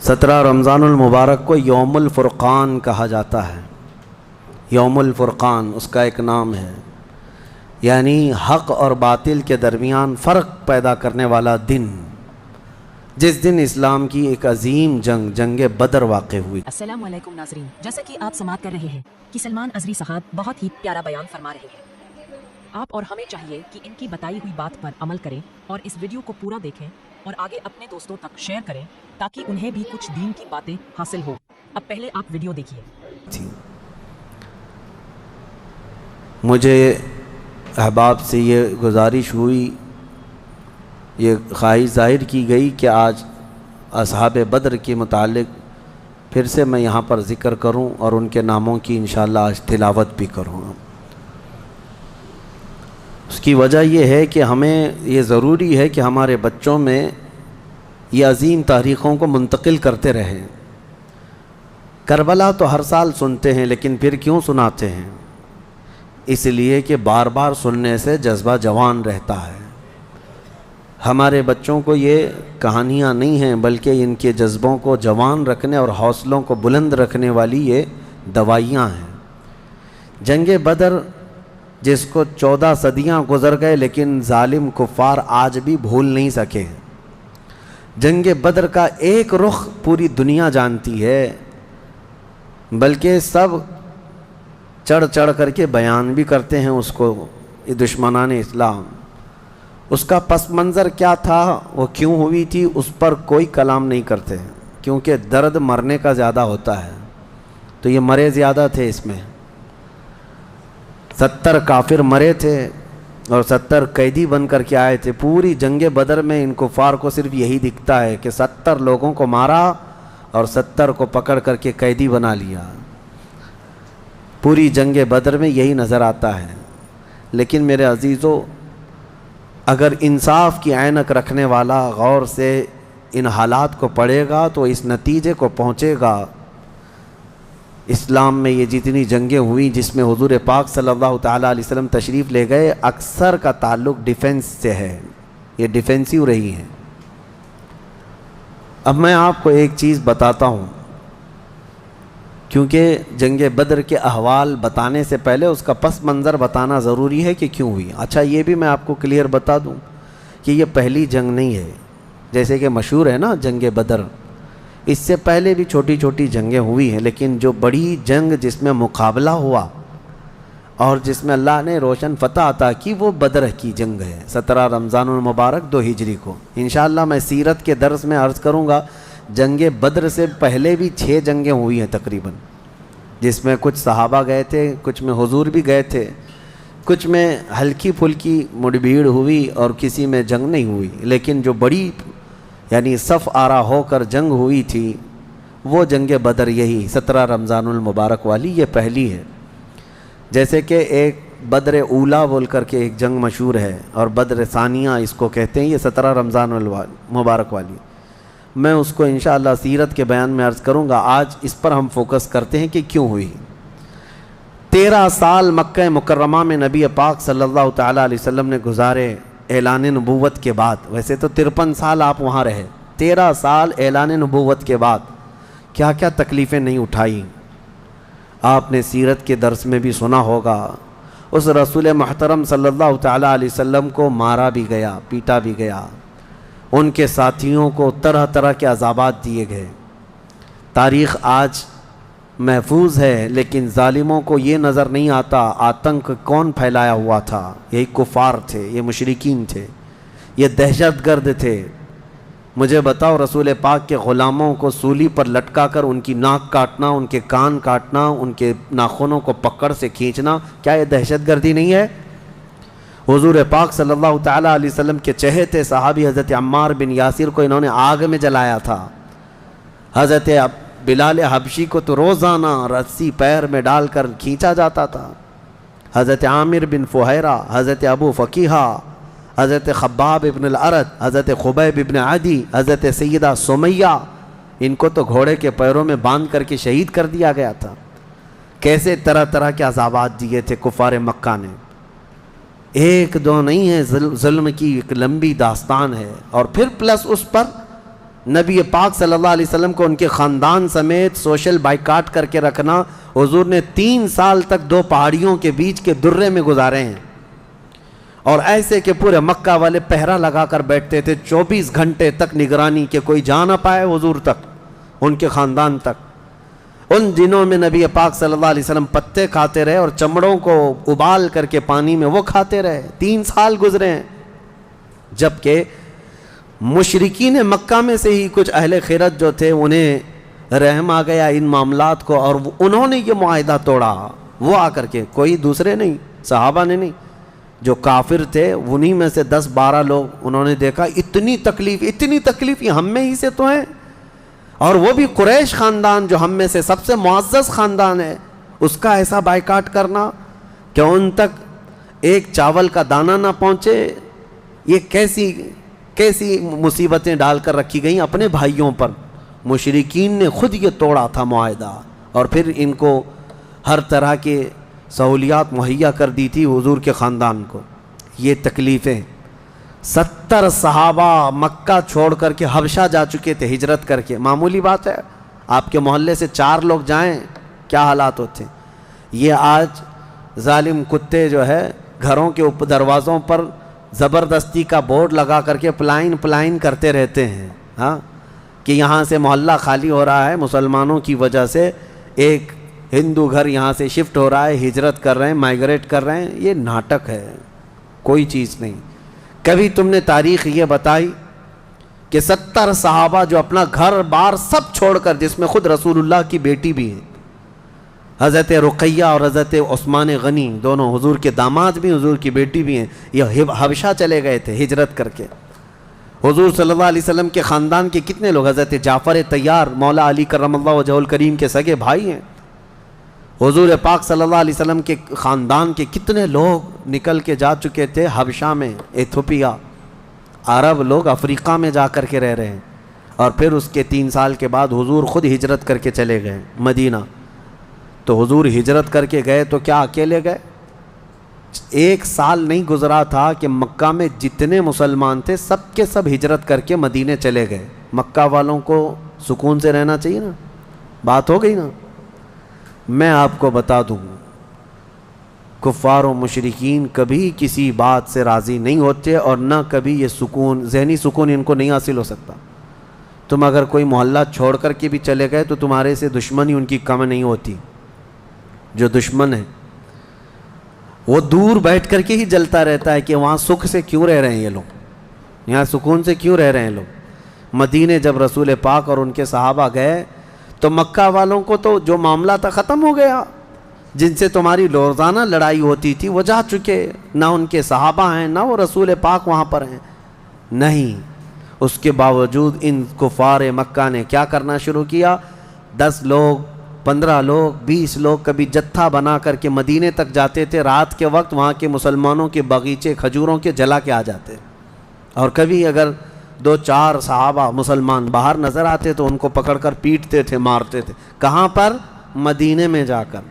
17 رمضان المبارک کو یوم الفرقان کہا جاتا ہے۔ یوم الفرقان اس کا ایک نام ہے، یعنی حق اور باطل کے درمیان فرق پیدا کرنے والا دن، جس دن اسلام کی ایک عظیم جنگ بدر واقع ہوئی۔ السلام علیکم ناظرین، جیسا کہ آپ سماعت کر رہے ہیں کہ سلمان ازری صاحب بہت ہی پیارا بیان فرما رہے ہیں۔ آپ اور ہمیں چاہیے کہ ان کی بتائی ہوئی بات پر عمل کریں اور اس ویڈیو کو پورا دیکھیں اور آگے اپنے دوستوں تک شیئر کریں تاکہ انہیں بھی کچھ دین کی باتیں حاصل ہو۔ اب پہلے آپ ویڈیو دیکھیے۔ مجھے احباب سے یہ گزارش ہوئی، یہ خواہش ظاہر کی گئی کہ آج اصحاب بدر کے متعلق پھر سے میں یہاں پر ذکر کروں اور ان کے ناموں کی انشاءاللہ آج تلاوت بھی کروں۔ اس کی وجہ یہ ہے کہ ہمیں یہ ضروری ہے کہ ہمارے بچوں میں یہ عظیم تاریخوں کو منتقل کرتے رہیں۔ کربلا تو ہر سال سنتے ہیں، لیکن پھر کیوں سناتے ہیں؟ اس لیے کہ بار بار سننے سے جذبہ جوان رہتا ہے۔ ہمارے بچوں کو یہ کہانیاں نہیں ہیں، بلکہ ان کے جذبوں کو جوان رکھنے اور حوصلوں کو بلند رکھنے والی یہ دوائیاں ہیں۔ جنگ بدر، جس کو 14 صدیاں گزر گئے لیکن ظالم کفار آج بھی بھول نہیں سکے۔ جنگ بدر کا ایک رخ پوری دنیا جانتی ہے، بلکہ سب چڑھ چڑھ کر کے بیان بھی کرتے ہیں اس کو، یہ دشمنان اسلام۔ اس کا پس منظر کیا تھا، وہ کیوں ہوئی تھی، اس پر کوئی کلام نہیں کرتے، کیونکہ درد مرنے کا زیادہ ہوتا ہے، تو یہ مرے زیادہ تھے۔ اس میں 70 کافر مرے تھے اور 70 قیدی بن کر کے آئے تھے۔ پوری جنگ بدر میں ان کفار کو صرف یہی دکھتا ہے کہ 70 لوگوں کو مارا اور 70 کو پکڑ کر کے قیدی بنا لیا۔ پوری جنگ بدر میں یہی نظر آتا ہے۔ لیکن میرے عزیزو، اگر انصاف کی عینک رکھنے والا غور سے ان حالات کو پڑھے گا تو اس نتیجے کو پہنچے گا، اسلام میں یہ جتنی جنگیں ہوئیں جس میں حضور پاک صلی اللہ تعالیٰ علیہ وسلم تشریف لے گئے، اکثر کا تعلق ڈیفنس سے ہے، یہ ڈیفنسیو رہی ہیں۔ اب میں آپ کو ایک چیز بتاتا ہوں، کیونکہ جنگ بدر کے احوال بتانے سے پہلے اس کا پس منظر بتانا ضروری ہے کہ کیوں ہوئی۔ اچھا، یہ بھی میں آپ کو کلیئر بتا دوں کہ یہ پہلی جنگ نہیں ہے، جیسے کہ مشہور ہے نا جنگ بدر، اس سے پہلے بھی چھوٹی چھوٹی جنگیں ہوئی ہیں، لیکن جو بڑی جنگ جس میں مقابلہ ہوا اور جس میں اللہ نے روشن فتح عطا کی، وہ بدر کی جنگ ہے، 17 رمضان المبارک 2 ہجری کو۔ انشاءاللہ میں سیرت کے درس میں عرض کروں گا، جنگ بدر سے پہلے بھی 6 جنگیں ہوئی ہیں تقریباً، جس میں کچھ صحابہ گئے تھے، کچھ میں حضور بھی گئے تھے، کچھ میں ہلکی پھلکی مڑ بھیڑ ہوئی اور کسی میں جنگ نہیں ہوئی، لیکن جو بڑی یعنی صف آرا ہو کر جنگ ہوئی تھی وہ جنگ بدر، یہی 17 رمضان المبارک والی، یہ پہلی ہے۔ جیسے کہ ایک بدر اولا بول کر کے ایک جنگ مشہور ہے اور بدر ثانیہ اس کو کہتے ہیں، یہ 17 رمضان المبارک والی، میں اس کو انشاءاللہ سیرت کے بیان میں عرض کروں گا۔ آج اس پر ہم فوکس کرتے ہیں کہ کیوں ہوئی۔ 13 سال مکہ مکرمہ میں نبی پاک صلی اللہ تعالیٰ علیہ وسلم نے گزارے اعلان نبوت کے بعد، ویسے تو 53 سال آپ وہاں رہے، 13 سال اعلان نبوت کے بعد کیا کیا تکلیفیں نہیں اٹھائیں۔ آپ نے سیرت کے درس میں بھی سنا ہوگا، اس رسول محترم صلی اللہ تعالیٰ علیہ وسلم کو مارا بھی گیا، پیٹا بھی گیا، ان کے ساتھیوں کو طرح طرح کے عذابات دیے گئے۔ تاریخ آج محفوظ ہے، لیکن ظالموں کو یہ نظر نہیں آتا آتنک کون پھیلایا ہوا تھا۔ یہی کفار تھے، یہ مشرکین تھے، یہ دہشت گرد تھے۔ مجھے بتاؤ، رسول پاک کے غلاموں کو سولی پر لٹکا کر ان کی ناک کاٹنا، ان کے کان کاٹنا، ان کے ناخنوں کو پکڑ سے کھینچنا، کیا یہ دہشت گردی نہیں ہے؟ حضور پاک صلی اللہ تعالیٰ علیہ وسلم کے چہیتے صحابی حضرت عمار بن یاسر کو انہوں نے آگ میں جلایا تھا۔ حضرت بلال حبشی کو تو روزانہ رسی پیر میں ڈال کر کھینچا جاتا تھا۔ حضرت عامر بن فہیرہ، حضرت ابو فقیہہ، حضرت خباب ابن الارد، حضرت خبیب ابن عدی، حضرت سیدہ سمیہ، ان کو تو گھوڑے کے پیروں میں باندھ کر کے شہید کر دیا گیا تھا۔ کیسے طرح طرح کے عذابات دیے تھے کفار مکہ نے، ایک دو نہیں ہے، ظلم کی ایک لمبی داستان ہے۔ اور پھر پلس اس پر نبی پاک صلی اللہ علیہ وسلم کو ان کے خاندان سمیت سوشل بائیکاٹ کر کے رکھنا، حضور نے 3 سال تک 2 پہاڑیوں کے بیچ کے درے میں گزارے ہیں، اور ایسے کہ پورے مکہ والے پہرا لگا کر بیٹھتے تھے 24 گھنٹے تک نگرانی کہ کوئی جا نہ پائے حضور تک، ان کے خاندان تک۔ ان دنوں میں نبی پاک صلی اللہ علیہ وسلم پتے کھاتے رہے اور چمڑوں کو ابال کر کے پانی میں وہ کھاتے رہے، 3 سال گزرے ہیں۔ جبکہ مشرکین مکہ میں سے ہی کچھ اہل خیرت جو تھے انہیں رحم آ گیا ان معاملات کو، اور انہوں نے یہ معاہدہ توڑا، وہ آ کر کے، کوئی دوسرے نہیں، صحابہ نے نہیں، جو کافر تھے انہی میں سے 10-12 لوگ، انہوں نے دیکھا اتنی تکلیف یہ ہم میں ہی سے تو ہیں، اور وہ بھی قریش خاندان جو ہم میں سے سب سے معزز خاندان ہے، اس کا ایسا بائیکاٹ کرنا کہ ان تک ایک چاول کا دانہ نہ پہنچے، یہ کیسی مصیبتیں ڈال کر رکھی گئیں اپنے بھائیوں پر۔ مشرکین نے خود یہ توڑا تھا معاہدہ، اور پھر ان کو ہر طرح کے سہولیات مہیا کر دی تھی حضور کے خاندان کو۔ یہ تکلیفیں 70 صحابہ مکہ چھوڑ کر کے حبشہ جا چکے تھے ہجرت کر کے، معمولی بات ہے، آپ کے محلے سے 4 لوگ جائیں کیا حالات ہوتے ہیں۔ یہ آج ظالم کتے جو ہے گھروں کے دروازوں پر زبردستی کا بورڈ لگا کر کے پلائن کرتے رہتے ہیں، ہاں، کہ یہاں سے محلہ خالی ہو رہا ہے مسلمانوں کی وجہ سے، ایک ہندو گھر یہاں سے شفٹ ہو رہا ہے، ہجرت کر رہے ہیں، مائیگریٹ کر رہے ہیں۔ یہ ناٹک ہے، کوئی چیز نہیں۔ کبھی تم نے تاریخ یہ بتائی کہ 70 صحابہ جو اپنا گھر بار سب چھوڑ کر، جس میں خود رسول اللہ کی بیٹی بھی ہے، حضرت رقیہ اور حضرت عثمان غنی، دونوں حضور کے داماد بھی، حضور کی بیٹی بھی ہیں، یہ حبشہ چلے گئے تھے ہجرت کر کے۔ حضور صلی اللہ علیہ وسلم کے خاندان کے کتنے لوگ، حضرت جعفر طیار مولا علی کرم اللہ وجہہ الکریم کے سگے بھائی ہیں۔ حضور پاک صلی اللہ علیہ وسلم کے خاندان کے کتنے لوگ نکل کے جا چکے تھے حبشہ میں، ایتھوپیا، عرب لوگ افریقہ میں جا کر کے رہ رہے ہیں، اور پھر اس کے 3 سال کے بعد حضور خود ہجرت کر کے چلے گئے مدینہ۔ تو حضور ہجرت کر کے گئے تو کیا اکیلے گئے؟ 1 سال نہیں گزرا تھا کہ مکہ میں جتنے مسلمان تھے سب کے سب ہجرت کر کے مدینے چلے گئے۔ مکہ والوں کو سکون سے رہنا چاہیے نا، بات ہو گئی نا۔ میں آپ کو بتا دوں، کفار و مشرکین کبھی کسی بات سے راضی نہیں ہوتے، اور نہ کبھی یہ سکون، ذہنی سکون ان کو نہیں حاصل ہو سکتا۔ تم اگر کوئی محلہ چھوڑ کر کے بھی چلے گئے تو تمہارے سے دشمنی ان کی کم نہیں ہوتی۔ جو دشمن ہے وہ دور بیٹھ کر کے ہی جلتا رہتا ہے کہ وہاں سکھ سے کیوں رہ رہے ہیں یہ لوگ، یہاں سکون سے کیوں رہ رہے ہیں لوگ۔ مدینے جب رسول پاک اور ان کے صحابہ گئے تو مکہ والوں کو تو جو معاملہ تھا ختم ہو گیا، جن سے تمہاری روزانہ لڑائی ہوتی تھی وہ جا چکے، نہ ان کے صحابہ ہیں نہ وہ رسول پاک وہاں پر ہیں، نہیں۔ اس کے باوجود ان کفار مکہ نے کیا کرنا شروع کیا، 10 لوگ 15 لوگ 20 لوگ کبھی جتھا بنا کر کے مدینے تک جاتے تھے، رات کے وقت وہاں کے مسلمانوں کے باغیچے کھجوروں کے جلا کے آ جاتے، اور کبھی اگر 2-4 صحابہ مسلمان باہر نظر آتے تو ان کو پکڑ کر پیٹتے تھے، مارتے تھے۔ کہاں پر؟ مدینے میں جا کر۔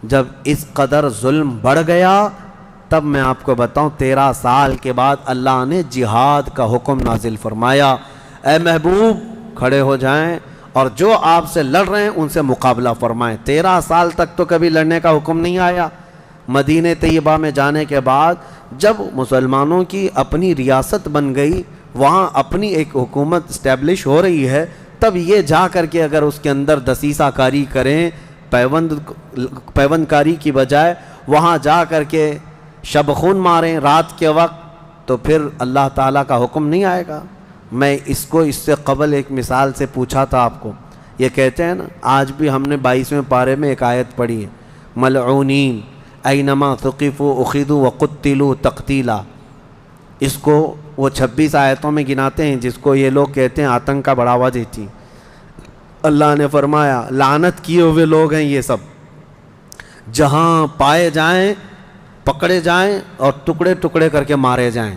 جب اس قدر ظلم بڑھ گیا تب میں آپ کو بتاؤں 13 سال کے بعد اللہ نے جہاد کا حکم نازل فرمایا، اے محبوب کھڑے ہو جائیں اور جو آپ سے لڑ رہے ہیں ان سے مقابلہ فرمائیں۔ 13 سال تک تو کبھی لڑنے کا حکم نہیں آیا۔ مدینہ طیبہ میں جانے کے بعد جب مسلمانوں کی اپنی ریاست بن گئی، وہاں اپنی ایک حکومت اسٹیبلش ہو رہی ہے، تب یہ جا کر کے اگر اس کے اندر دسیسہ کاری کریں، پیوند کاری کی بجائے وہاں جا کر کے شب خون ماریں رات کے وقت، تو پھر اللہ تعالیٰ کا حکم نہیں آئے گا۔ میں اس سے قبل ایک مثال سے پوچھا تھا آپ کو، یہ کہتے ہیں نا، آج بھی ہم نے 22ویں پارے میں ایک آیت پڑھی ہے، ملعونین اینما ثقفوا اخذوا وقتلوا تقتیلا۔ اس کو وہ 26 آیتوں میں گناتے ہیں جس کو یہ لوگ کہتے ہیں آتنک کا بڑھاوا دیتی۔ اللہ نے فرمایا لعنت کیے ہوئے لوگ ہیں یہ سب، جہاں پائے جائیں پکڑے جائیں اور ٹکڑے ٹکڑے کر کے مارے جائیں۔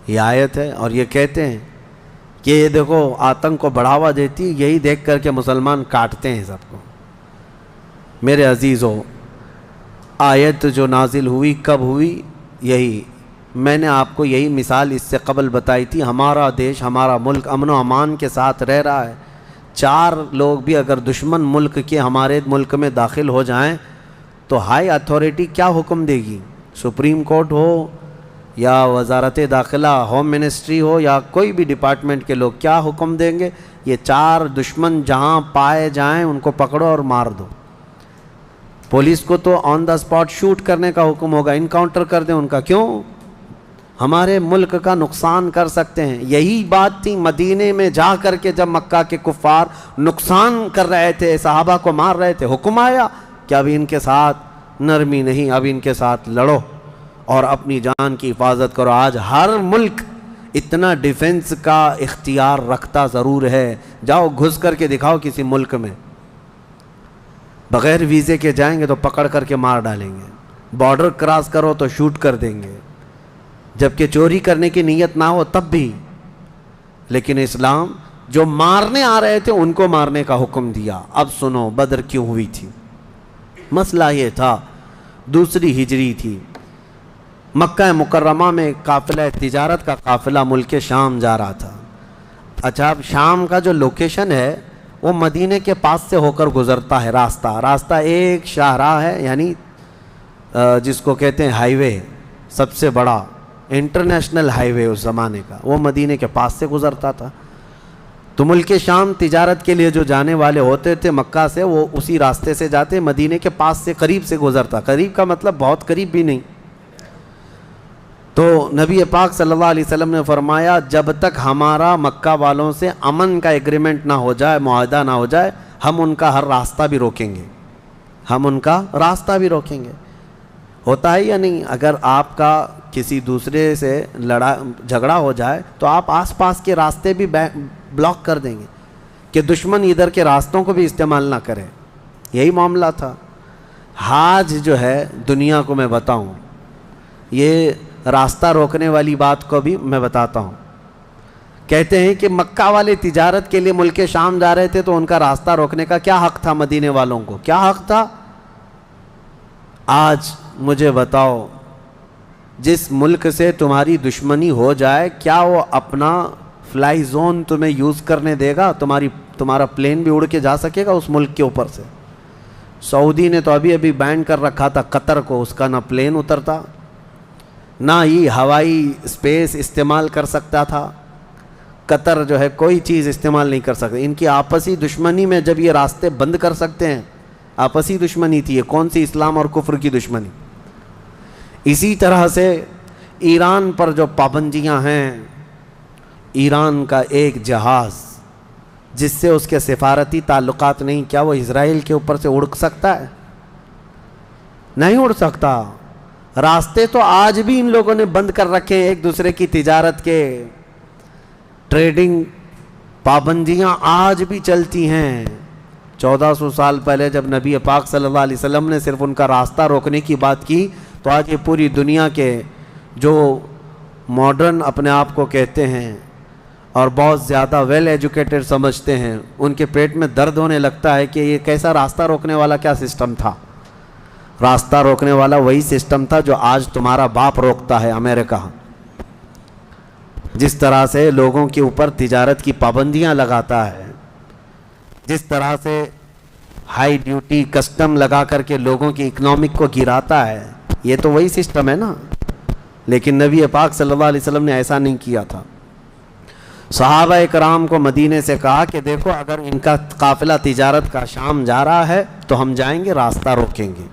یہ آیت ہے، اور یہ کہتے ہیں کہ یہ دیکھو آتنک کو بڑھاوا دیتی، یہی دیکھ کر کے مسلمان کاٹتے ہیں سب کو۔ میرے عزیزو، آیت جو نازل ہوئی کب ہوئی؟ یہی میں نے آپ کو یہی مثال اس سے قبل بتائی تھی. ہمارا دیش، ہمارا ملک امن و امان کے ساتھ رہ رہا ہے. 4 لوگ بھی اگر دشمن ملک کے ہمارے ملک میں داخل ہو جائیں تو ہائی اتھارٹی کیا حکم دے گی؟ سپریم کورٹ ہو یا وزارت داخلہ، ہوم منسٹری ہو یا کوئی بھی ڈپارٹمنٹ کے لوگ کیا حکم دیں گے؟ یہ 4 دشمن جہاں پائے جائیں ان کو پکڑو اور مار دو. پولیس کو تو آن دا اسپاٹ شوٹ کرنے کا حکم ہوگا، انکاؤنٹر کر دیں ان کا. کیوں؟ ہمارے ملک کا نقصان کر سکتے ہیں. یہی بات تھی مدینے میں جا کر کے جب مکہ کے کفار نقصان کر رہے تھے، صحابہ کو مار رہے تھے، حکم آیا کہ اب ان کے ساتھ نرمی نہیں، اب ان کے ساتھ لڑو اور اپنی جان کی حفاظت کرو. آج ہر ملک اتنا ڈیفنس کا اختیار رکھتا ضرور ہے. جاؤ گھس کر کے دکھاؤ کسی ملک میں، بغیر ویزے کے جائیں گے تو پکڑ کر کے مار ڈالیں گے. بارڈر کراس کرو تو شوٹ کر دیں گے، جبکہ چوری کرنے کی نیت نہ ہو تب بھی. لیکن اسلام جو مارنے آ رہے تھے ان کو مارنے کا حکم دیا. اب سنو بدر کیوں ہوئی تھی. مسئلہ یہ تھا، دوسری ہجری تھی، مکہ مکرمہ میں قافلہ تجارت کا قافلہ ملک شام جا رہا تھا. اچھا، اب شام کا جو لوکیشن ہے وہ مدینے کے پاس سے ہو کر گزرتا ہے. راستہ ایک شاہراہ ہے، یعنی جس کو کہتے ہیں ہائی وے، سب سے بڑا انٹرنیشنل ہائی وے اس زمانے کا، وہ مدینے کے پاس سے گزرتا تھا. تو ملک شام تجارت کے لیے جو جانے والے ہوتے تھے مکہ سے، وہ اسی راستے سے جاتے، مدینے کے پاس سے قریب سے گزرتا. قریب کا مطلب بہت قریب بھی نہیں. تو نبی پاک صلی اللہ علیہ وسلم نے فرمایا جب تک ہمارا مکہ والوں سے امن کا ایگریمنٹ نہ ہو جائے، معاہدہ نہ ہو جائے، ہم ان کا ہر راستہ بھی روکیں گے. ہم ان کا راستہ بھی روکیں گے. ہوتا ہے یا نہیں؟ اگر آپ کا کسی دوسرے سے جھگڑا ہو جائے تو آپ آس پاس کے راستے بھی بلاک کر دیں گے کہ دشمن ادھر کے راستوں کو بھی استعمال نہ کرے. یہی معاملہ تھا. حاج جو ہے دنیا کو میں بتاؤں، یہ راستہ روکنے والی بات کو بھی میں بتاتا ہوں. کہتے ہیں کہ مکہ والے تجارت کے لیے ملک شام جا رہے تھے تو ان کا راستہ روکنے کا کیا حق تھا؟ مدینے والوں کو کیا حق تھا؟ آج مجھے بتاؤ، جس ملک سے تمہاری دشمنی ہو جائے کیا وہ اپنا فلائی زون تمہیں یوز کرنے دے گا؟ تمہارا پلین بھی اڑ کے جا سکے گا اس ملک کے اوپر سے؟ سعودی نے تو ابھی بین کر رکھا تھا قطر کو، اس کا نہ پلین اترتا نہ ہی ہوائی اسپیس استعمال کر سکتا تھا. قطر جو ہے کوئی چیز استعمال نہیں کر سکتے. ان کی آپسی دشمنی میں جب یہ راستے بند کر سکتے ہیں، آپسی دشمنی تھی، یہ کون سی اسلام اور کفر کی دشمنی؟ اسی طرح سے ایران پر جو پابندیاں ہیں، ایران کا ایک جہاز جس سے اس کے سفارتی تعلقات نہیں، کیا وہ اسرائیل کے اوپر سے اڑ سکتا ہے؟ نہیں اڑ سکتا. راستے تو آج بھی ان لوگوں نے بند کر رکھے ہیں ایک دوسرے کی تجارت کے. ٹریڈنگ پابندیاں آج بھی چلتی ہیں. 1400 سال پہلے جب نبی پاک صلی اللہ علیہ وسلم نے صرف ان کا راستہ روکنے کی بات کی تو آج یہ پوری دنیا کے جو ماڈرن اپنے آپ کو کہتے ہیں اور بہت زیادہ ویل ایجوکیٹڈ سمجھتے ہیں، ان کے پیٹ میں درد ہونے لگتا ہے کہ یہ کیسا راستہ روکنے والا کیا سسٹم تھا. راستہ روکنے والا وہی سسٹم تھا جو آج تمہارا باپ روکتا ہے امریکہ. جس طرح سے لوگوں کے اوپر تجارت کی پابندیاں لگاتا ہے، جس طرح سے ہائی ڈیوٹی کسٹم لگا کر کے لوگوں کی اکنامک کو گراتا ہے، یہ تو وہی سسٹم ہے نا. لیکن نبی پاک صلی اللہ علیہ وسلم نے ایسا نہیں کیا تھا. صحابہ کرام کو مدینے سے کہا کہ دیکھو اگر ان کا قافلہ تجارت کا شام جا رہا ہے تو ہم جائیں گے، راستہ روکیں گے.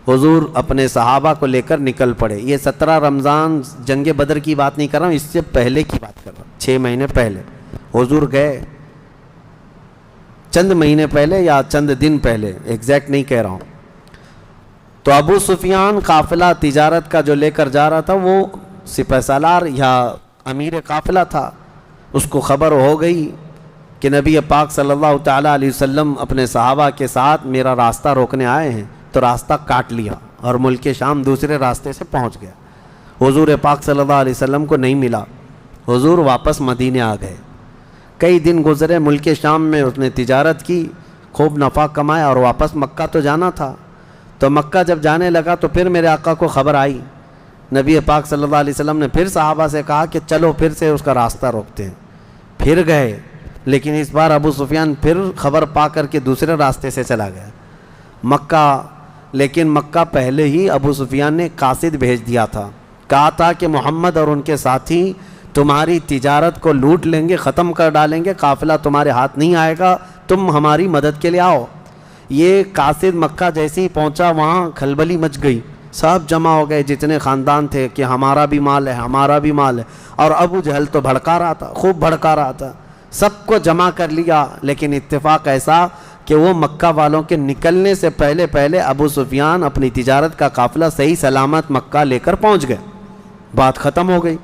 حضور اپنے صحابہ کو لے کر نکل پڑے. یہ 17 رمضان جنگ بدر کی بات نہیں کر رہا ہوں، اس سے پہلے کی بات کر رہا ہوں. 6 مہینے پہلے حضور گئے، چند مہینے پہلے یا چند دن پہلے، ایگزیکٹ نہیں کہہ رہا ہوں. تو ابو سفیان قافلہ تجارت کا جو لے کر جا رہا تھا وہ سپہ سالار یا امیر قافلہ تھا. اس کو خبر ہو گئی کہ نبی پاک صلی اللہ تعالیٰ علیہ وسلم اپنے صحابہ کے ساتھ میرا راستہ روکنے آئے ہیں، تو راستہ کاٹ لیا اور ملک شام دوسرے راستے سے پہنچ گیا. حضور پاک صلی اللہ علیہ وسلم کو نہیں ملا. حضور واپس مدینے آ گئے. کئی دن گزرے، ملک شام میں اس نے تجارت کی، خوب نفع کمایا اور واپس مکہ تو جانا تھا. تو مکہ جب جانے لگا تو پھر میرے آقا کو خبر آئی نبی پاک صلی اللہ علیہ وسلم نے پھر صحابہ سے کہا کہ چلو پھر سے اس کا راستہ روکتے ہیں. پھر گئے, لیکن اس بار ابو سفیان پھر خبر پا کر کے دوسرے راستے سے چلا گیا مکہ. لیکن مکہ پہلے ہی ابو سفیان نے قاصد بھیج دیا تھا, کہا تھا کہ محمد اور ان کے ساتھی تمہاری تجارت کو لوٹ لیں گے, ختم کر ڈالیں گے, قافلہ تمہارے ہاتھ نہیں آئے گا, تم ہماری مدد کے لیے آؤ. یہ قاصد مکہ جیسے ہی پہنچا وہاں کھلبلی مچ گئی, سب جمع ہو گئے جتنے خاندان تھے کہ ہمارا بھی مال ہے, ہمارا بھی مال ہے. اور ابو جہل تو بھڑکا رہا تھا, خوب بھڑکا رہا تھا, سب کو جمع کر لیا. لیکن اتفاق ایسا کہ وہ مکہ والوں کے نکلنے سے پہلے ابو سفیان اپنی تجارت کا قافلہ صحیح سلامت مکہ لے کر پہنچ گئے. بات ختم ہو گئی,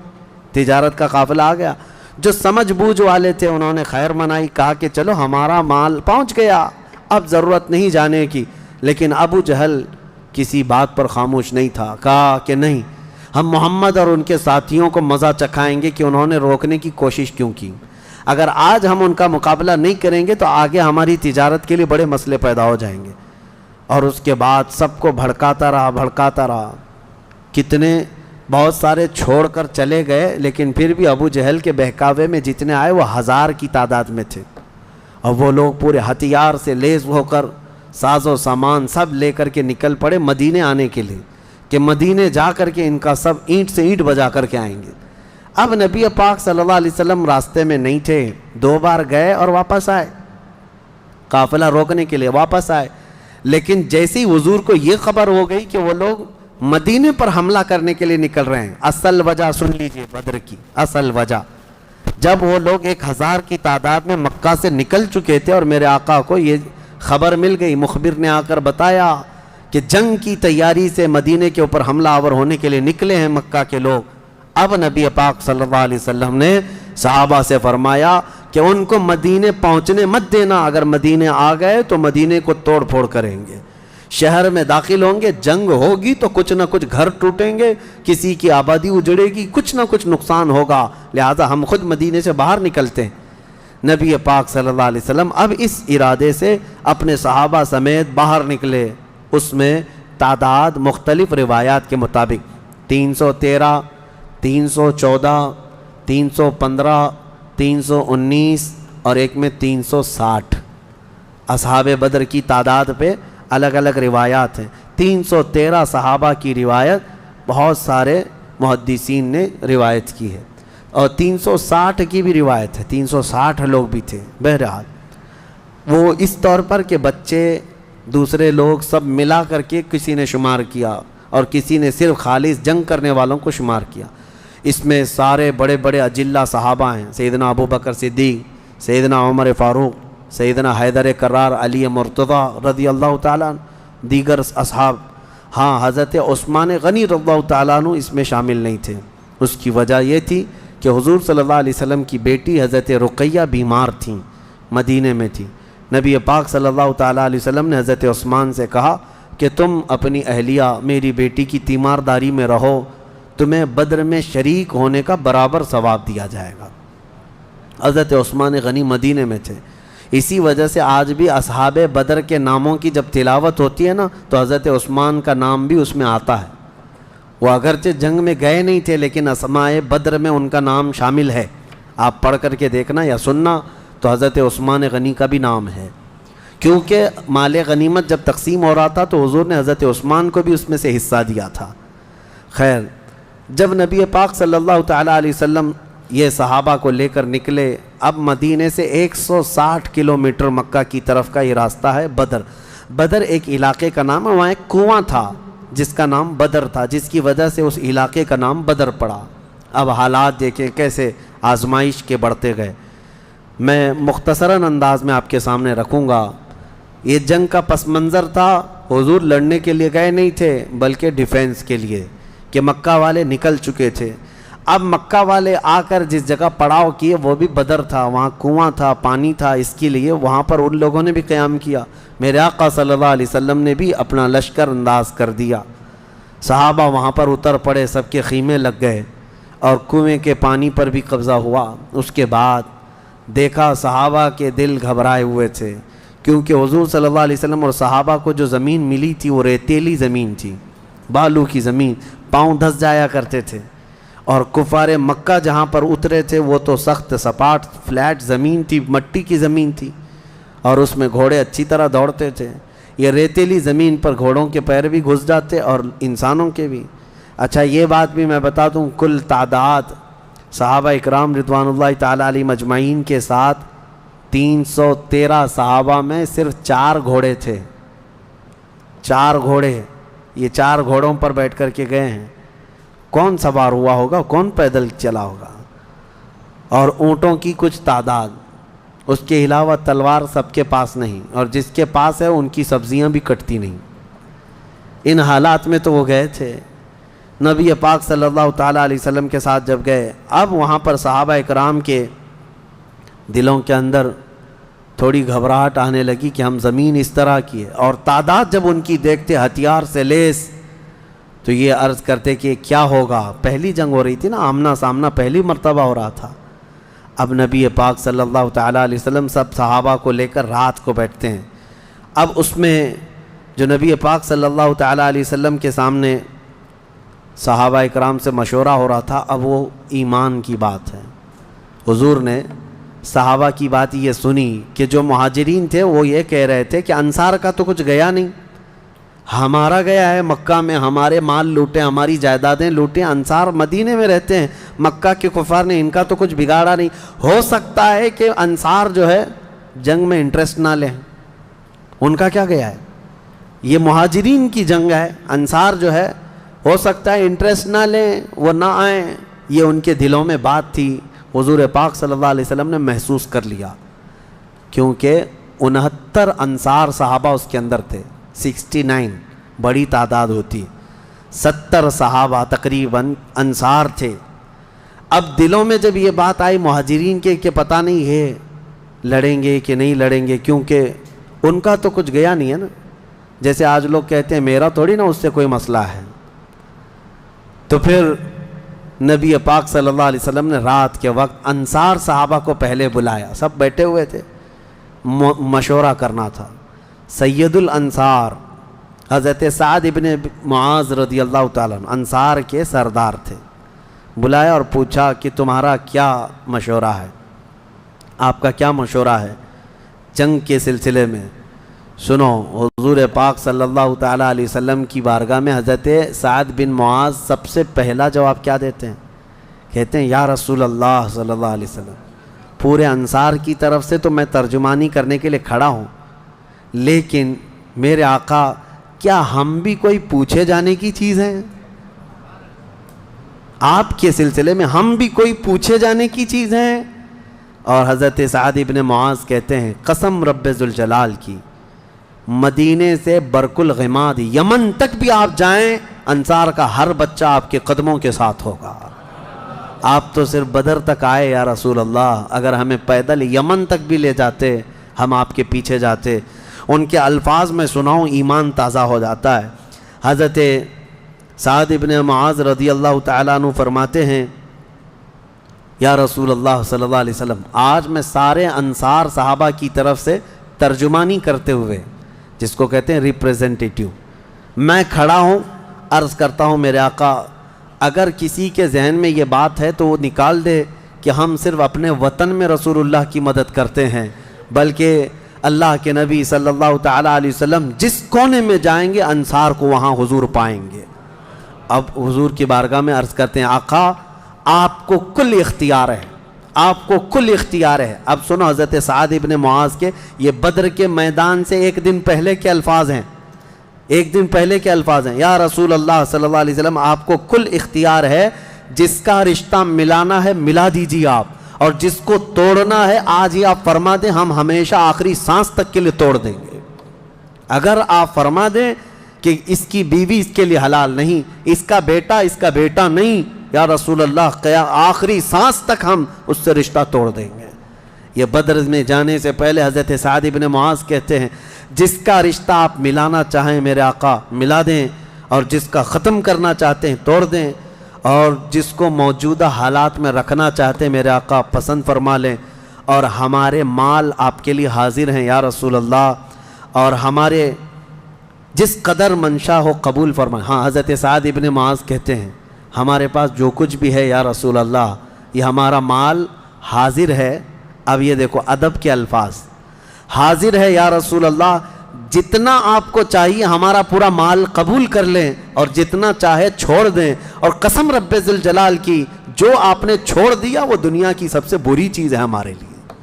تجارت کا قافلہ آ گیا. جو سمجھ بوجھ والے تھے انہوں نے خیر منائی, کہا کہ چلو ہمارا مال پہنچ گیا, اب ضرورت نہیں جانے کی. لیکن ابو جہل کسی بات پر خاموش نہیں تھا, کہا کہ نہیں, ہم محمد اور ان کے ساتھیوں کو مزہ چکھائیں گے کہ انہوں نے روکنے کی کوشش کیوں کی. اگر آج ہم ان کا مقابلہ نہیں کریں گے تو آگے ہماری تجارت کے لیے بڑے مسئلے پیدا ہو جائیں گے. اور اس کے بعد سب کو بھڑکاتا رہا. کتنے بہت سارے چھوڑ کر چلے گئے, لیکن پھر بھی ابو جہل کے بہکاوے میں جتنے آئے وہ 1000 کی تعداد میں تھے. اور وہ لوگ پورے ہتھیار سے لیس ہو کر ساز و سامان سب لے کر کے نکل پڑے مدینے آنے کے لیے, کہ مدینے جا کر کے ان کا سب اینٹ سے اینٹ بجا کر کے آئیں گے. اب نبی پاک صلی اللہ علیہ وسلم راستے میں نہیں تھے, 2 بار گئے اور واپس آئے, قافلہ روکنے کے لیے واپس آئے. لیکن جیسی حضور کو یہ خبر ہو گئی کہ وہ لوگ مدینے پر حملہ کرنے کے لیے نکل رہے ہیں, اصل وجہ سن لیجئے بدر کی اصل وجہ. جب وہ لوگ 1000 کی تعداد میں مکہ سے نکل چکے تھے اور میرے آقا کو یہ خبر مل گئی, مخبر نے آ کر بتایا کہ جنگ کی تیاری سے مدینے کے اوپر حملہ آور ہونے کے لیے نکلے ہیں مکہ کے لوگ. اب نبی پاک صلی اللہ علیہ وسلم نے صحابہ سے فرمایا کہ ان کو مدینے پہنچنے مت دینا, اگر مدینے آ گئے تو مدینے کو توڑ پھوڑ کریں گے, شہر میں داخل ہوں گے, جنگ ہوگی تو کچھ نہ کچھ گھر ٹوٹیں گے, کسی کی آبادی اجڑے گی, کچھ نہ کچھ نقصان ہوگا, لہذا ہم خود مدینے سے باہر نکلتے ہیں. نبی پاک صلی اللہ علیہ وسلم اب اس ارادے سے اپنے صحابہ سمیت باہر نکلے. اس میں تعداد مختلف روایات کے مطابق 313, 314, 315, 319 اور ایک میں 360 اصحاب بدر کی تعداد پہ الگ الگ روایات ہیں. 313 صحابہ کی روایت بہت سارے محدثین نے روایت کی ہے, اور 360 کی بھی روایت ہے, 360 لوگ بھی تھے. بہرحال وہ اس طور پر کہ بچے دوسرے لوگ سب ملا کر کے کسی نے شمار کیا, اور کسی نے صرف خالص جنگ کرنے والوں کو شمار کیا. اس میں سارے بڑے بڑے اجلہ صحابہ ہیں, سیدنا ابو بکر صدیق, سیدنا عمر فاروق, سیدنا حیدر کرار, علی مرتضیٰ رضی اللہ تعالیٰ عنہ, دیگر اصحاب. ہاں, حضرت عثمان غنی رضی اللہ تعالیٰ عنہ اس میں شامل نہیں تھے. اس کی وجہ یہ تھی کہ حضور صلی اللہ علیہ وسلم کی بیٹی حضرت رقیہ بیمار تھیں, مدینے میں تھی. نبی پاک صلی اللہ تعالیٰ علیہ وسلم نے حضرت عثمان سے کہا کہ تم اپنی اہلیہ میری بیٹی کی تیمارداری میں رہو, تمہیں بدر میں شریک ہونے کا برابر ثواب دیا جائے گا. حضرت عثمان غنی مدینے میں تھے. اسی وجہ سے آج بھی اصحاب بدر کے ناموں کی جب تلاوت ہوتی ہے نا, تو حضرت عثمان کا نام بھی اس میں آتا ہے. وہ اگرچہ جنگ میں گئے نہیں تھے, لیکن اسماء بدر میں ان کا نام شامل ہے. آپ پڑھ کر کے دیکھنا یا سننا تو حضرت عثمان غنی کا بھی نام ہے, کیونکہ مال غنیمت جب تقسیم ہو رہا تھا تو حضور نے حضرت عثمان کو بھی اس میں سے حصہ دیا تھا. خیر, جب نبی پاک صلی اللہ تعالیٰ علیہ وسلم یہ صحابہ کو لے کر نکلے, اب مدینے سے 160 کلومیٹر مکہ کی طرف کا یہ راستہ ہے بدر. بدر ایک علاقے کا نام ہے, وہاں ایک کنواں تھا جس کا نام بدر تھا, جس کی وجہ سے اس علاقے کا نام بدر پڑا. اب حالات دیکھیں کیسے آزمائش کے بڑھتے گئے. میں مختصراً انداز میں آپ کے سامنے رکھوں گا. یہ جنگ کا پس منظر تھا, حضور لڑنے کے لیے گئے نہیں تھے بلکہ ڈیفینس کے لیے, کہ مکہ والے نکل چکے تھے. اب مکہ والے آ کر جس جگہ پڑاؤ کیے وہ بھی بدر تھا, وہاں کنواں تھا, پانی تھا, اس کے لیے وہاں پر ان لوگوں نے بھی قیام کیا. میرے آقا صلی اللہ علیہ وسلم نے بھی اپنا لشکر انداز کر دیا. صحابہ وہاں پر اتر پڑے, سب کے خیمے لگ گئے اور کنویں کے پانی پر بھی قبضہ ہوا. اس کے بعد دیکھا صحابہ کے دل گھبرائے ہوئے تھے, کیونکہ حضور صلی اللہ علیہ وسلم اور صحابہ کو جو زمین ملی تھی وہ ریتیلی زمین تھی, بالو کی زمین, پاؤں دھس جایا کرتے تھے، اور کفار مکہ جہاں پر اترے تھے وہ تو سخت سپاٹ فلیٹ زمین تھی، مٹی کی زمین تھی، اور اس میں گھوڑے اچھی طرح دوڑتے تھے۔ یہ ریتیلی زمین پر گھوڑوں کے پیر بھی گھس جاتے اور انسانوں کے بھی۔ اچھا یہ بات بھی میں بتا دوں، کل تعداد صحابہ اکرام رضوان اللہ تعالیٰ علیہ مجمعین کے ساتھ 313 صحابہ میں صرف 4 گھوڑے تھے، 4 گھوڑے۔ یہ 4 گھوڑوں پر بیٹھ کر کے گئے ہیں، کون سوار ہوا ہوگا، کون پیدل چلا ہوگا؟ اور اونٹوں کی کچھ تعداد، اس کے علاوہ تلوار سب کے پاس نہیں، اور جس کے پاس ہے ان کی سبزیاں بھی کٹتی نہیں۔ ان حالات میں تو وہ گئے تھے۔ نبی پاک صلی اللہ تعالیٰ علیہ وسلم کے ساتھ جب گئے، اب وہاں پر صحابہ اکرام کے دلوں کے اندر تھوڑی گھبراہٹ آنے لگی کہ ہم زمین اس طرح کی ہے، اور تعداد جب ان کی دیکھتے ہتھیار سے لیس، تو یہ عرض کرتے کہ کیا ہوگا۔ پہلی جنگ ہو رہی تھی نا، آمنا سامنا پہلی مرتبہ ہو رہا تھا۔ اب نبی پاک صلی اللہ تعالیٰ علیہ وسلم سب صحابہ کو لے کر رات کو بیٹھتے ہیں۔ اب اس میں جو نبی پاک صلی اللہ تعالیٰ علیہ وسلم کے سامنے صحابہ اکرام سے مشورہ ہو رہا تھا، اب وہ ایمان کی بات ہے۔ حضور نے صحابہ کی بات یہ سنی کہ جو مہاجرین تھے وہ یہ کہہ رہے تھے کہ انصار کا تو کچھ گیا نہیں، ہمارا گیا ہے، مکہ میں ہمارے مال لوٹے، ہماری جائیدادیں لوٹیں، انصار مدینے میں رہتے ہیں، مکہ کے کفار نے ان کا تو کچھ بگاڑا نہیں۔ ہو سکتا ہے کہ انصار جو ہے جنگ میں انٹرسٹ نہ لیں، ان کا کیا گیا ہے، یہ مہاجرین کی جنگ ہے، انصار جو ہے ہو سکتا ہے انٹرسٹ نہ لیں، وہ نہ آئیں، یہ ان کے دلوں میں بات تھی۔ حضور پاک صلی اللہ علیہ وسلم نے محسوس کر لیا، کیونکہ 69 انصار صحابہ اس کے اندر تھے، 69 بڑی تعداد ہوتی، 70 صحابہ تقریباً انصار تھے۔ اب دلوں میں جب یہ بات آئی مہاجرین کے کہ پتہ نہیں ہے لڑیں گے کہ نہیں لڑیں گے، کیونکہ ان کا تو کچھ گیا نہیں ہے نا، جیسے آج لوگ کہتے ہیں میرا تھوڑی نا اس سے کوئی مسئلہ ہے۔ تو پھر نبی پاک صلی اللہ علیہ وسلم نے رات کے وقت انصار صحابہ کو پہلے بلایا، سب بیٹھے ہوئے تھے، مشورہ کرنا تھا۔ سید الانصار حضرت سعد ابن معاذ رضی اللہ تعالیٰ عنہ انصار کے سردار تھے، بلایا اور پوچھا کہ تمہارا کیا مشورہ ہے، آپ کا کیا مشورہ ہے جنگ کے سلسلے میں؟ سنو، حضور پاک صلی اللہ تعالیٰ علیہ وسلم کی بارگاہ میں حضرت سعد بن معاذ سب سے پہلا جواب کیا دیتے ہیں؟ کہتے ہیں یا رسول اللہ صلی اللہ علیہ وسلم، پورے انصار کی طرف سے تو میں ترجمانی کرنے کے لیے کھڑا ہوں، لیکن میرے آقا کیا ہم بھی کوئی پوچھے جانے کی چیز ہیں؟ آپ کے سلسلے میں ہم بھی کوئی پوچھے جانے کی چیز ہیں؟ اور حضرت سعد ابن معاذ کہتے ہیں قسم رب ذوالجلال کی، مدینے سے برق الغماد یمن تک بھی آپ جائیں، انصار کا ہر بچہ آپ کے قدموں کے ساتھ ہوگا۔ آپ تو صرف بدر تک آئے یا رسول اللہ، اگر ہمیں پیدل یمن تک بھی لے جاتے ہم آپ کے پیچھے جاتے۔ ان کے الفاظ میں سناؤں، ایمان تازہ ہو جاتا ہے۔ حضرت سعد ابن معاذ رضی اللہ تعالیٰ عنہ فرماتے ہیں یا رسول اللہ صلی اللہ علیہ وسلم، آج میں سارے انصار صحابہ کی طرف سے ترجمانی کرتے ہوئے، جس کو کہتے ہیں ریپریزنٹیٹیو، میں کھڑا ہوں، عرض کرتا ہوں میرے آقا اگر کسی کے ذہن میں یہ بات ہے تو وہ نکال دے کہ ہم صرف اپنے وطن میں رسول اللہ کی مدد کرتے ہیں، بلکہ اللہ کے نبی صلی اللہ تعالیٰ علیہ وسلم جس کونے میں جائیں گے انصار کو وہاں حضور پائیں گے۔ اب حضور کی بارگاہ میں عرض کرتے ہیں آقا آپ کو کل اختیار ہے، آپ کو کل اختیار ہے۔ اب سنو حضرت سعد ابن معاذ کے یہ بدر کے میدان سے ایک دن پہلے کے الفاظ ہیں، ایک دن پہلے کے الفاظ ہیں، یا رسول اللہ صلی اللہ علیہ وسلم آپ کو کل اختیار ہے، جس کا رشتہ ملانا ہے ملا دیجیے آپ، اور جس کو توڑنا ہے آج ہی آپ فرما دیں، ہم ہمیشہ آخری سانس تک کے لیے توڑ دیں گے۔ اگر آپ فرما دیں کہ اس کی بیوی اس کے لیے حلال نہیں، اس کا بیٹا نہیں، یا رسول اللہ آخری سانس تک ہم اس سے رشتہ توڑ دیں گے۔ یہ بدر میں جانے سے پہلے حضرت سعد ابن معاذ کہتے ہیں جس کا رشتہ آپ ملانا چاہیں میرے آقا ملا دیں، اور جس کا ختم کرنا چاہتے ہیں توڑ دیں، اور جس کو موجودہ حالات میں رکھنا چاہتے ہیں میرے آقا پسند فرما لیں، اور ہمارے مال آپ کے لیے حاضر ہیں یا رسول اللہ، اور ہمارے جس قدر منشا ہو قبول فرمائے. ہاں حضرت سعد ابن معاذ کہتے ہیں ہمارے پاس جو کچھ بھی ہے یا رسول اللہ یہ ہمارا مال حاضر ہے. اب یہ دیکھو ادب کے الفاظ, حاضر ہے یا رسول اللہ, جتنا آپ کو چاہیے ہمارا پورا مال قبول کر لیں اور جتنا چاہے چھوڑ دیں, اور قسم رب ذوالجلال کی جو آپ نے چھوڑ دیا وہ دنیا کی سب سے بری چیز ہے ہمارے لیے,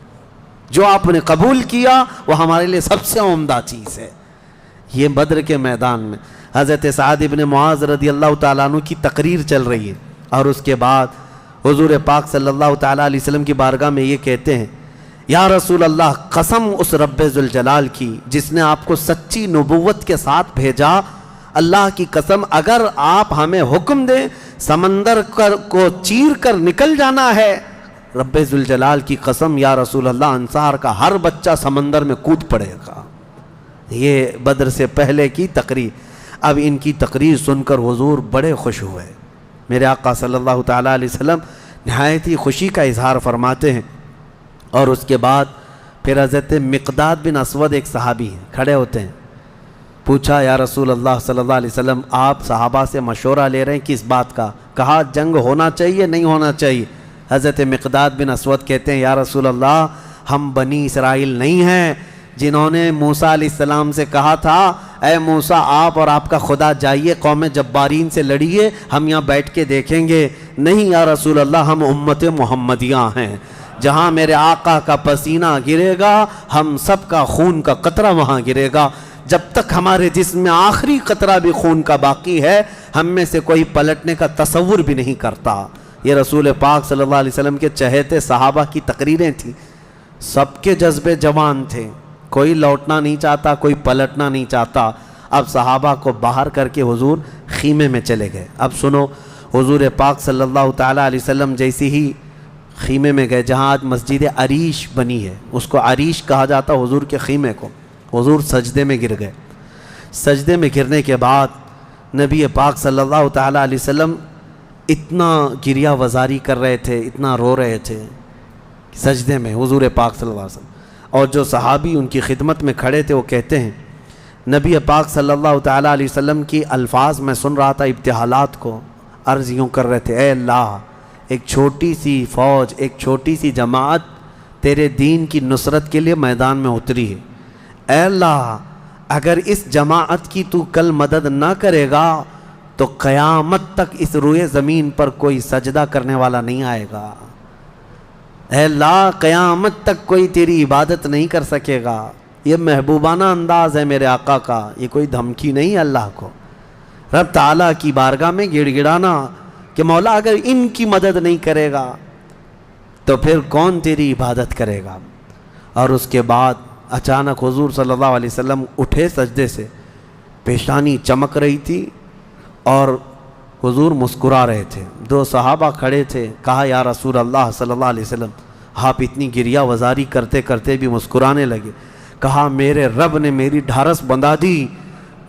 جو آپ نے قبول کیا وہ ہمارے لیے سب سے عمدہ چیز ہے. یہ بدر کے میدان میں حضرت سعد ابن معاذ رضی اللہ تعالیٰ عنہ کی تقریر چل رہی ہے, اور اس کے بعد حضور پاک صلی اللہ تعالیٰ علیہ وسلم کی بارگاہ میں یہ کہتے ہیں یا رسول اللہ قسم اس رب ذوالجلال کی جس نے آپ کو سچی نبوت کے ساتھ بھیجا, اللہ کی قسم اگر آپ ہمیں حکم دیں سمندر کو چیر کر نکل جانا ہے, رب ذوالجلال کی قسم یا رسول اللہ انصار کا ہر بچہ سمندر میں کود پڑے گا. یہ بدر سے پہلے کی تقریر. اب ان کی تقریر سن کر حضور بڑے خوش ہوئے. میرے آقا صلی اللہ تعالیٰ علیہ وسلم نہایت ہی خوشی کا اظہار فرماتے ہیں, اور اس کے بعد پھر حضرت مقداد بن اسود ایک صحابی ہیں, کھڑے ہوتے ہیں. پوچھا یا رسول اللہ صلی اللہ علیہ وسلم آپ صحابہ سے مشورہ لے رہے ہیں کس بات کا؟ کہا جنگ ہونا چاہیے نہیں ہونا چاہیے. حضرت مقداد بن اسود کہتے ہیں یا رسول اللہ ہم بنی اسرائیل نہیں ہیں جنہوں نے موسیٰ علیہ السلام سے کہا تھا اے موسیٰ آپ اور آپ کا خدا جائیے قوم جبارین سے لڑیے, ہم یہاں بیٹھ کے دیکھیں گے. نہیں یا رسول اللہ ہم امت محمدیہ ہیں, جہاں میرے آقا کا پسینہ گرے گا ہم سب کا خون کا قطرہ وہاں گرے گا. جب تک ہمارے جسم میں آخری قطرہ بھی خون کا باقی ہے ہم میں سے کوئی پلٹنے کا تصور بھی نہیں کرتا. یہ رسول پاک صلی اللہ علیہ وسلم کے چہیتے صحابہ کی تقریریں تھیں. سب کے جذبے جوان تھے, کوئی لوٹنا نہیں چاہتا, کوئی پلٹنا نہیں چاہتا. اب صحابہ کو باہر کر کے حضور خیمے میں چلے گئے. اب سنو, حضور پاک صلی اللہ تعالیٰ علیہ وسلم جیسی ہی خیمے میں گئے جہاں آج مسجد عریش بنی ہے, اس کو عریش کہا جاتا حضور کے خیمے کو. حضور سجدے میں گر گئے. سجدے میں گرنے کے بعد نبی پاک صلی اللہ تعالیٰ علیہ وسلم اتنا گریہ وزاری کر رہے تھے, اتنا رو رہے تھے سجدے میں حضور پاک صلی اللہ علیہ وسلم. اور جو صحابی ان کی خدمت میں کھڑے تھے وہ کہتے ہیں نبی پاک صلی اللہ تعالیٰ علیہ وسلم کی الفاظ میں سن رہا تھا ابتحالات کو, عرض یوں کر رہے تھے اے اللہ ایک چھوٹی سی فوج, ایک چھوٹی سی جماعت تیرے دین کی نصرت کے لیے میدان میں اتری ہے. اے اللہ اگر اس جماعت کی تو کل مدد نہ کرے گا تو قیامت تک اس روئے زمین پر کوئی سجدہ کرنے والا نہیں آئے گا. اے اللہ قیامت تک کوئی تیری عبادت نہیں کر سکے گا. یہ محبوبانہ انداز ہے میرے آقا کا, یہ کوئی دھمکی نہیں اللہ کو. رب تعالیٰ کی بارگاہ میں گڑ گڑانا کہ مولا اگر ان کی مدد نہیں کرے گا تو پھر کون تیری عبادت کرے گا. اور اس کے بعد اچانک حضور صلی اللہ علیہ وسلم اٹھے سجدے سے, پیشانی چمک رہی تھی اور حضور مسکرا رہے تھے. دو صحابہ کھڑے تھے, کہا یا رسول اللہ صلی اللہ علیہ وسلم آپ اتنی گریہ وزاری کرتے کرتے بھی مسکرانے لگے. کہا میرے رب نے میری ڈھارس بندھا دی,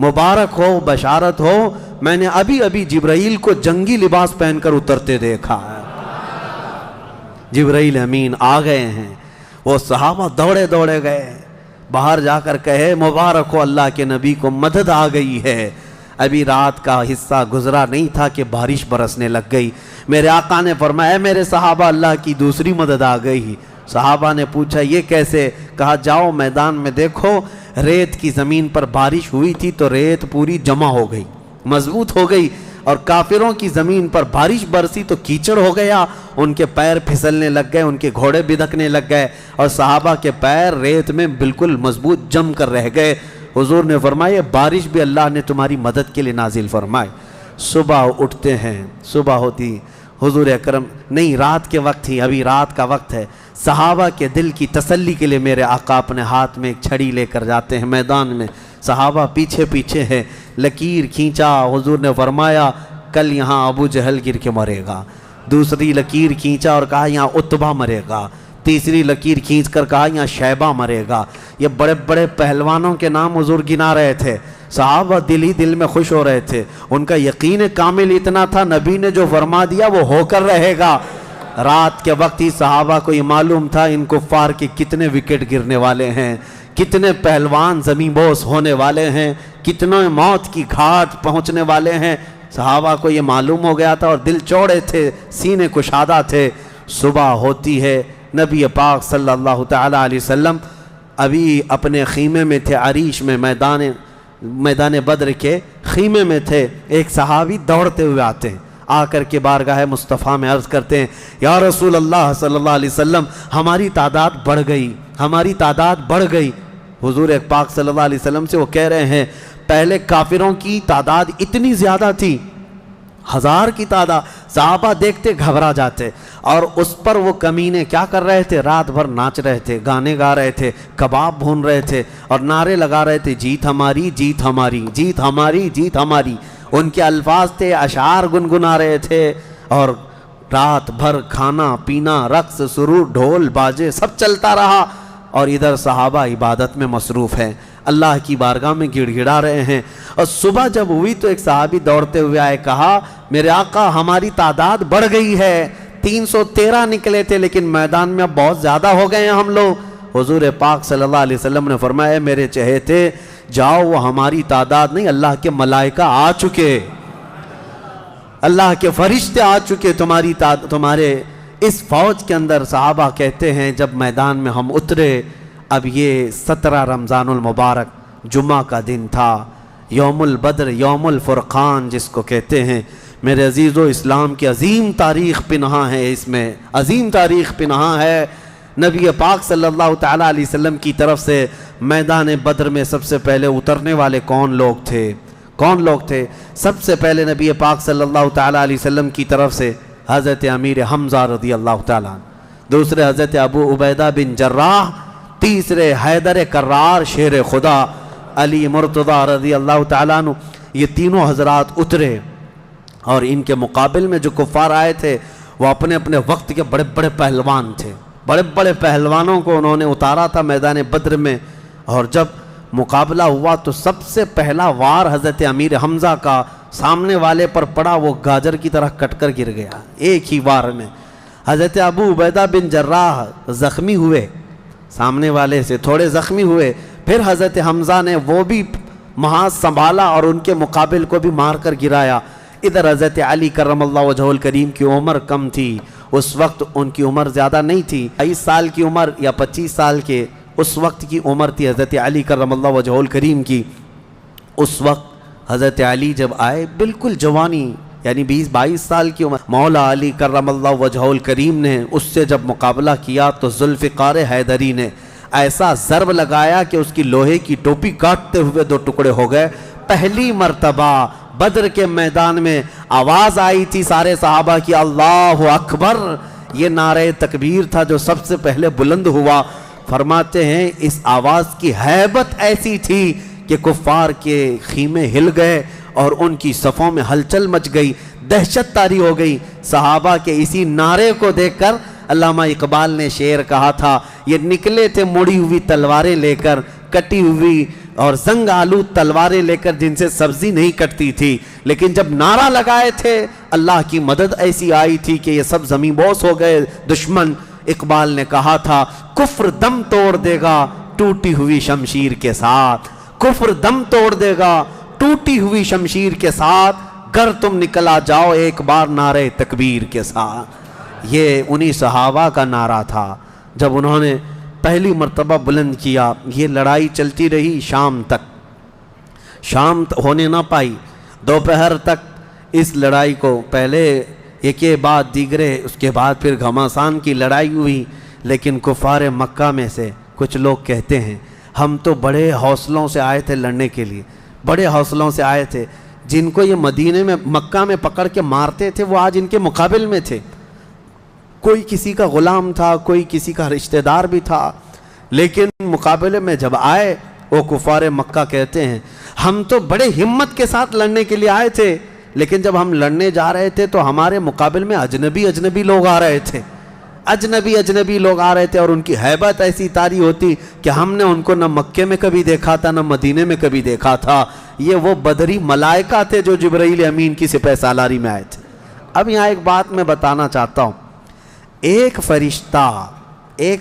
مبارک ہو, بشارت ہو, میں نے ابھی ابھی جبرائیل کو جنگی لباس پہن کر اترتے دیکھا ہے. جبرائیل امین آ گئے ہیں. وہ صحابہ دوڑے دوڑے گئے, باہر جا کر کہے مبارک ہو اللہ کے نبی کو مدد آ گئی ہے. ابھی رات کا حصہ گزرا نہیں تھا کہ بارش برسنے لگ گئی. میرے آقا نے فرمایا میرے صحابہ اللہ کی دوسری مدد آ گئی. صحابہ نے پوچھا یہ کیسے؟ کہا جاؤ میدان میں دیکھو, ریت کی زمین پر بارش ہوئی تھی تو ریت پوری جمع ہو گئی, مضبوط ہو گئی, اور کافروں کی زمین پر بارش برسی تو کیچڑ ہو گیا, ان کے پیر پھسلنے لگ گئے, ان کے گھوڑے بدکنے لگ گئے, اور صحابہ کے پیر ریت میں بالکل مضبوط جم کر رہ گئے. حضور نے فرمایا بارش بھی اللہ نے تمہاری مدد کے لیے نازل فرمائی. صبح اٹھتے ہیں, صبح ہوتی, حضور اکرم نہیں رات کے وقت ہی, ابھی رات کا وقت ہے. صحابہ کے دل کی تسلی کے لیے میرے آقا اپنے ہاتھ میں ایک چھڑی لے کر جاتے ہیں میدان میں. صحابہ پیچھے پیچھے ہیں, لکیر کھینچا, حضور نے فرمایا کل یہاں ابو جہل گر کے مرے گا. دوسری لکیر کھینچا اور کہا یہاں عتبہ مرے گا. تیسری لکیر کھینچ کر کہا یہاں شیبہ مرے گا. یہ بڑے بڑے پہلوانوں کے نام حضور گنا رہے تھے. صحابہ دل ہی دل میں خوش ہو رہے تھے, ان کا یقین کامل اتنا تھا نبی نے جو فرما دیا وہ ہو کر رہے گا. رات کے وقت ہی صحابہ کو یہ معلوم تھا ان کفار کے کتنے وکٹ گرنے والے ہیں, کتنے پہلوان زمین بوس ہونے والے ہیں, کتنے موت کی گھاٹ پہنچنے والے ہیں۔ صحابہ کو یہ معلوم ہو گیا تھا اور دل چوڑے تھے، سینے کشادہ تھے۔ صبح ہوتی ہے، نبی پاک صلی اللہ تعالی علیہ وسلم ابھی اپنے خیمے میں تھے، عریش میں، میدان بدر کے خیمے میں تھے۔ ایک صحابی دوڑتے ہوئے آتے ہیں، آ کر کے بارگاہ مصطفیٰ میں عرض کرتے ہیں، یا رسول اللہ صلی اللہ علیہ وسلم، ہماری تعداد بڑھ گئی، ہماری تعداد بڑھ گئی۔ حضور پاک صلی اللہ علیہ وسلم سے وہ کہہ رہے ہیں، پہلے کافروں کی تعداد اتنی زیادہ تھی، 1000 کی تعداد، صحابہ دیکھتے گھبرا جاتے، اور اس پر وہ کمینے کیا کر رہے تھے؟ رات بھر ناچ رہے تھے، گانے گا رہے تھے، کباب بھون رہے تھے، اور نعرے لگا رہے تھے، جیت ہماری، جیت ہماری، جیت ہماری، جیت ہماری۔ ان کے الفاظ تھے، اشعار گنگنا رہے تھے، اور رات بھر کھانا پینا، رقص سرور، ڈھول باجے سب چلتا رہا، اور ادھر صحابہ عبادت میں مصروف ہیں، اللہ کی بارگاہ میں گڑ گڑا رہے ہیں۔ اور صبح جب ہوئی تو ایک صحابی دوڑتے ہوئے آئے، کہا، میرے آقا ہماری تعداد بڑھ گئی ہے، 313 نکلے تھے لیکن میدان میں اب بہت زیادہ ہو گئے ہیں ہم لوگ۔ حضور پاک صلی اللہ علیہ وسلم نے فرمایا، میرے چہیتے جاؤ، وہ ہماری تعداد نہیں، اللہ کے ملائکہ آ چکے، اللہ کے فرشتے آ چکے تمہارے اس فوج کے اندر۔ صحابہ کہتے ہیں جب میدان میں ہم اترے، اب یہ 17 رمضان المبارک جمعہ کا دن تھا، یوم البدر، یوم الفرقان جس کو کہتے ہیں۔ میرے عزیزو، اسلام کی عظیم تاریخ پنہاں ہے، اس میں عظیم تاریخ پنہاں ہے۔ نبی پاک صلی اللہ تعالیٰ علیہ وسلم کی طرف سے میدان بدر میں سب سے پہلے اترنے والے کون لوگ تھے؟ کون لوگ تھے؟ سب سے پہلے نبی پاک صلی اللہ تعالیٰ علیہ وسلم کی طرف سے حضرت امیر حمزہ رضی اللہ تعالیٰ عنہ، دوسرے حضرت ابو عبیدہ بن جراح، تیسرے حیدر کرار شیر خدا علی مرتضیٰ رضی اللہ تعالیٰ عنہ۔ یہ تینوں حضرات اترے، اور ان کے مقابل میں جو کفار آئے تھے وہ اپنے اپنے وقت کے بڑے بڑے پہلوان تھے، بڑے بڑے پہلوانوں کو انہوں نے اتارا تھا میدان بدر میں۔ اور جب مقابلہ ہوا تو سب سے پہلا وار حضرت امیر حمزہ کا سامنے والے پر پڑا، وہ گاجر کی طرح کٹ کر گر گیا ایک ہی وار میں۔ حضرت ابو عبیدہ بن جراح زخمی ہوئے، سامنے والے سے تھوڑے زخمی ہوئے، پھر حضرت حمزہ نے وہ بھی محاذ سنبھالا اور ان کے مقابل کو بھی مار کر گرایا۔ ادھر حضرت علی کرم اللہ وجہہ الکریم کی عمر کم تھی، اس وقت ان کی عمر زیادہ نہیں تھی، 22 سال کی عمر یا 25 سال کے اس وقت کی عمر تھی حضرت علی کرم اللہ وجہہ الکریم کی۔ اس وقت حضرت علی جب آئے بالکل جوانی، یعنی 20-22 سال کی عمر، مولا علی کرم اللہ وجہہ الکریم نے اس سے جب مقابلہ کیا تو ذوالفقار حیدری نے ایسا ضرب لگایا کہ اس کی لوہے کی ٹوپی کاٹتے ہوئے 2 ٹکڑے ہو گئے۔ پہلی مرتبہ بدر کے میدان میں آواز آئی تھی سارے صحابہ کی، اللہ اکبر، یہ نعرہ تکبیر تھا جو سب سے پہلے بلند ہوا۔ فرماتے ہیں اس آواز کی ہیبت ایسی تھی کہ کفار کے خیمے ہل گئے اور ان کی صفوں میں ہلچل مچ گئی، دہشت طاری ہو گئی۔ صحابہ کے اسی نعرے کو دیکھ کر علامہ اقبال نے شعر کہا تھا، یہ نکلے تھے مڑی ہوئی تلواریں لے کر، کٹی ہوئی اور زنگ آلود تلواریں لے کر جن سے سبزی نہیں کٹتی تھی، لیکن جب نعرہ لگائے تھے اللہ کی مدد ایسی آئی تھی کہ یہ سب زمین بوس ہو گئے دشمن۔ اقبال نے کہا تھا، کفر دم توڑ دے گا ٹوٹی ہوئی شمشیر کے ساتھ، کفر دم توڑ دے گا ٹوٹی ہوئی شمشیر کے ساتھ، گر تم نکلا جاؤ ایک بار نعرہ تکبیر کے ساتھ۔ یہ انہی صحابہ کا نعرہ تھا جب انہوں نے پہلی مرتبہ بلند کیا۔ یہ لڑائی چلتی رہی شام تک، شام ہونے نہ پائی، دوپہر تک اس لڑائی کو پہلے ایک بعد دیگرے، اس کے بعد پھر گھماسان کی لڑائی ہوئی۔ لیکن کفار مکہ میں سے کچھ لوگ کہتے ہیں ہم تو بڑے حوصلوں سے آئے تھے لڑنے کے لیے، بڑے حوصلوں سے آئے تھے، جن کو یہ مدینے میں مکہ میں پکڑ کے مارتے تھے وہ آج ان کے مقابل میں تھے، کوئی کسی کا غلام تھا، کوئی کسی کا رشتہ دار بھی تھا، لیکن مقابلے میں جب آئے وہ کفار مکہ کہتے ہیں ہم تو بڑے ہمت کے ساتھ لڑنے کے لیے آئے تھے، لیکن جب ہم لڑنے جا رہے تھے تو ہمارے مقابل میں اجنبی لوگ آ رہے تھے، اجنبی لوگ آ رہے تھے، اور ان کی ہیبت ایسی طاری ہوتی کہ ہم نے ان کو نہ مکے میں کبھی دیکھا تھا نہ مدینے میں کبھی دیکھا تھا۔ یہ وہ بدری ملائکہ تھے جو جبرائیل امین کی سپہ سالاری میں آئے تھے۔ اب یہاں ایک بات میں بتانا چاہتا ہوں، ایک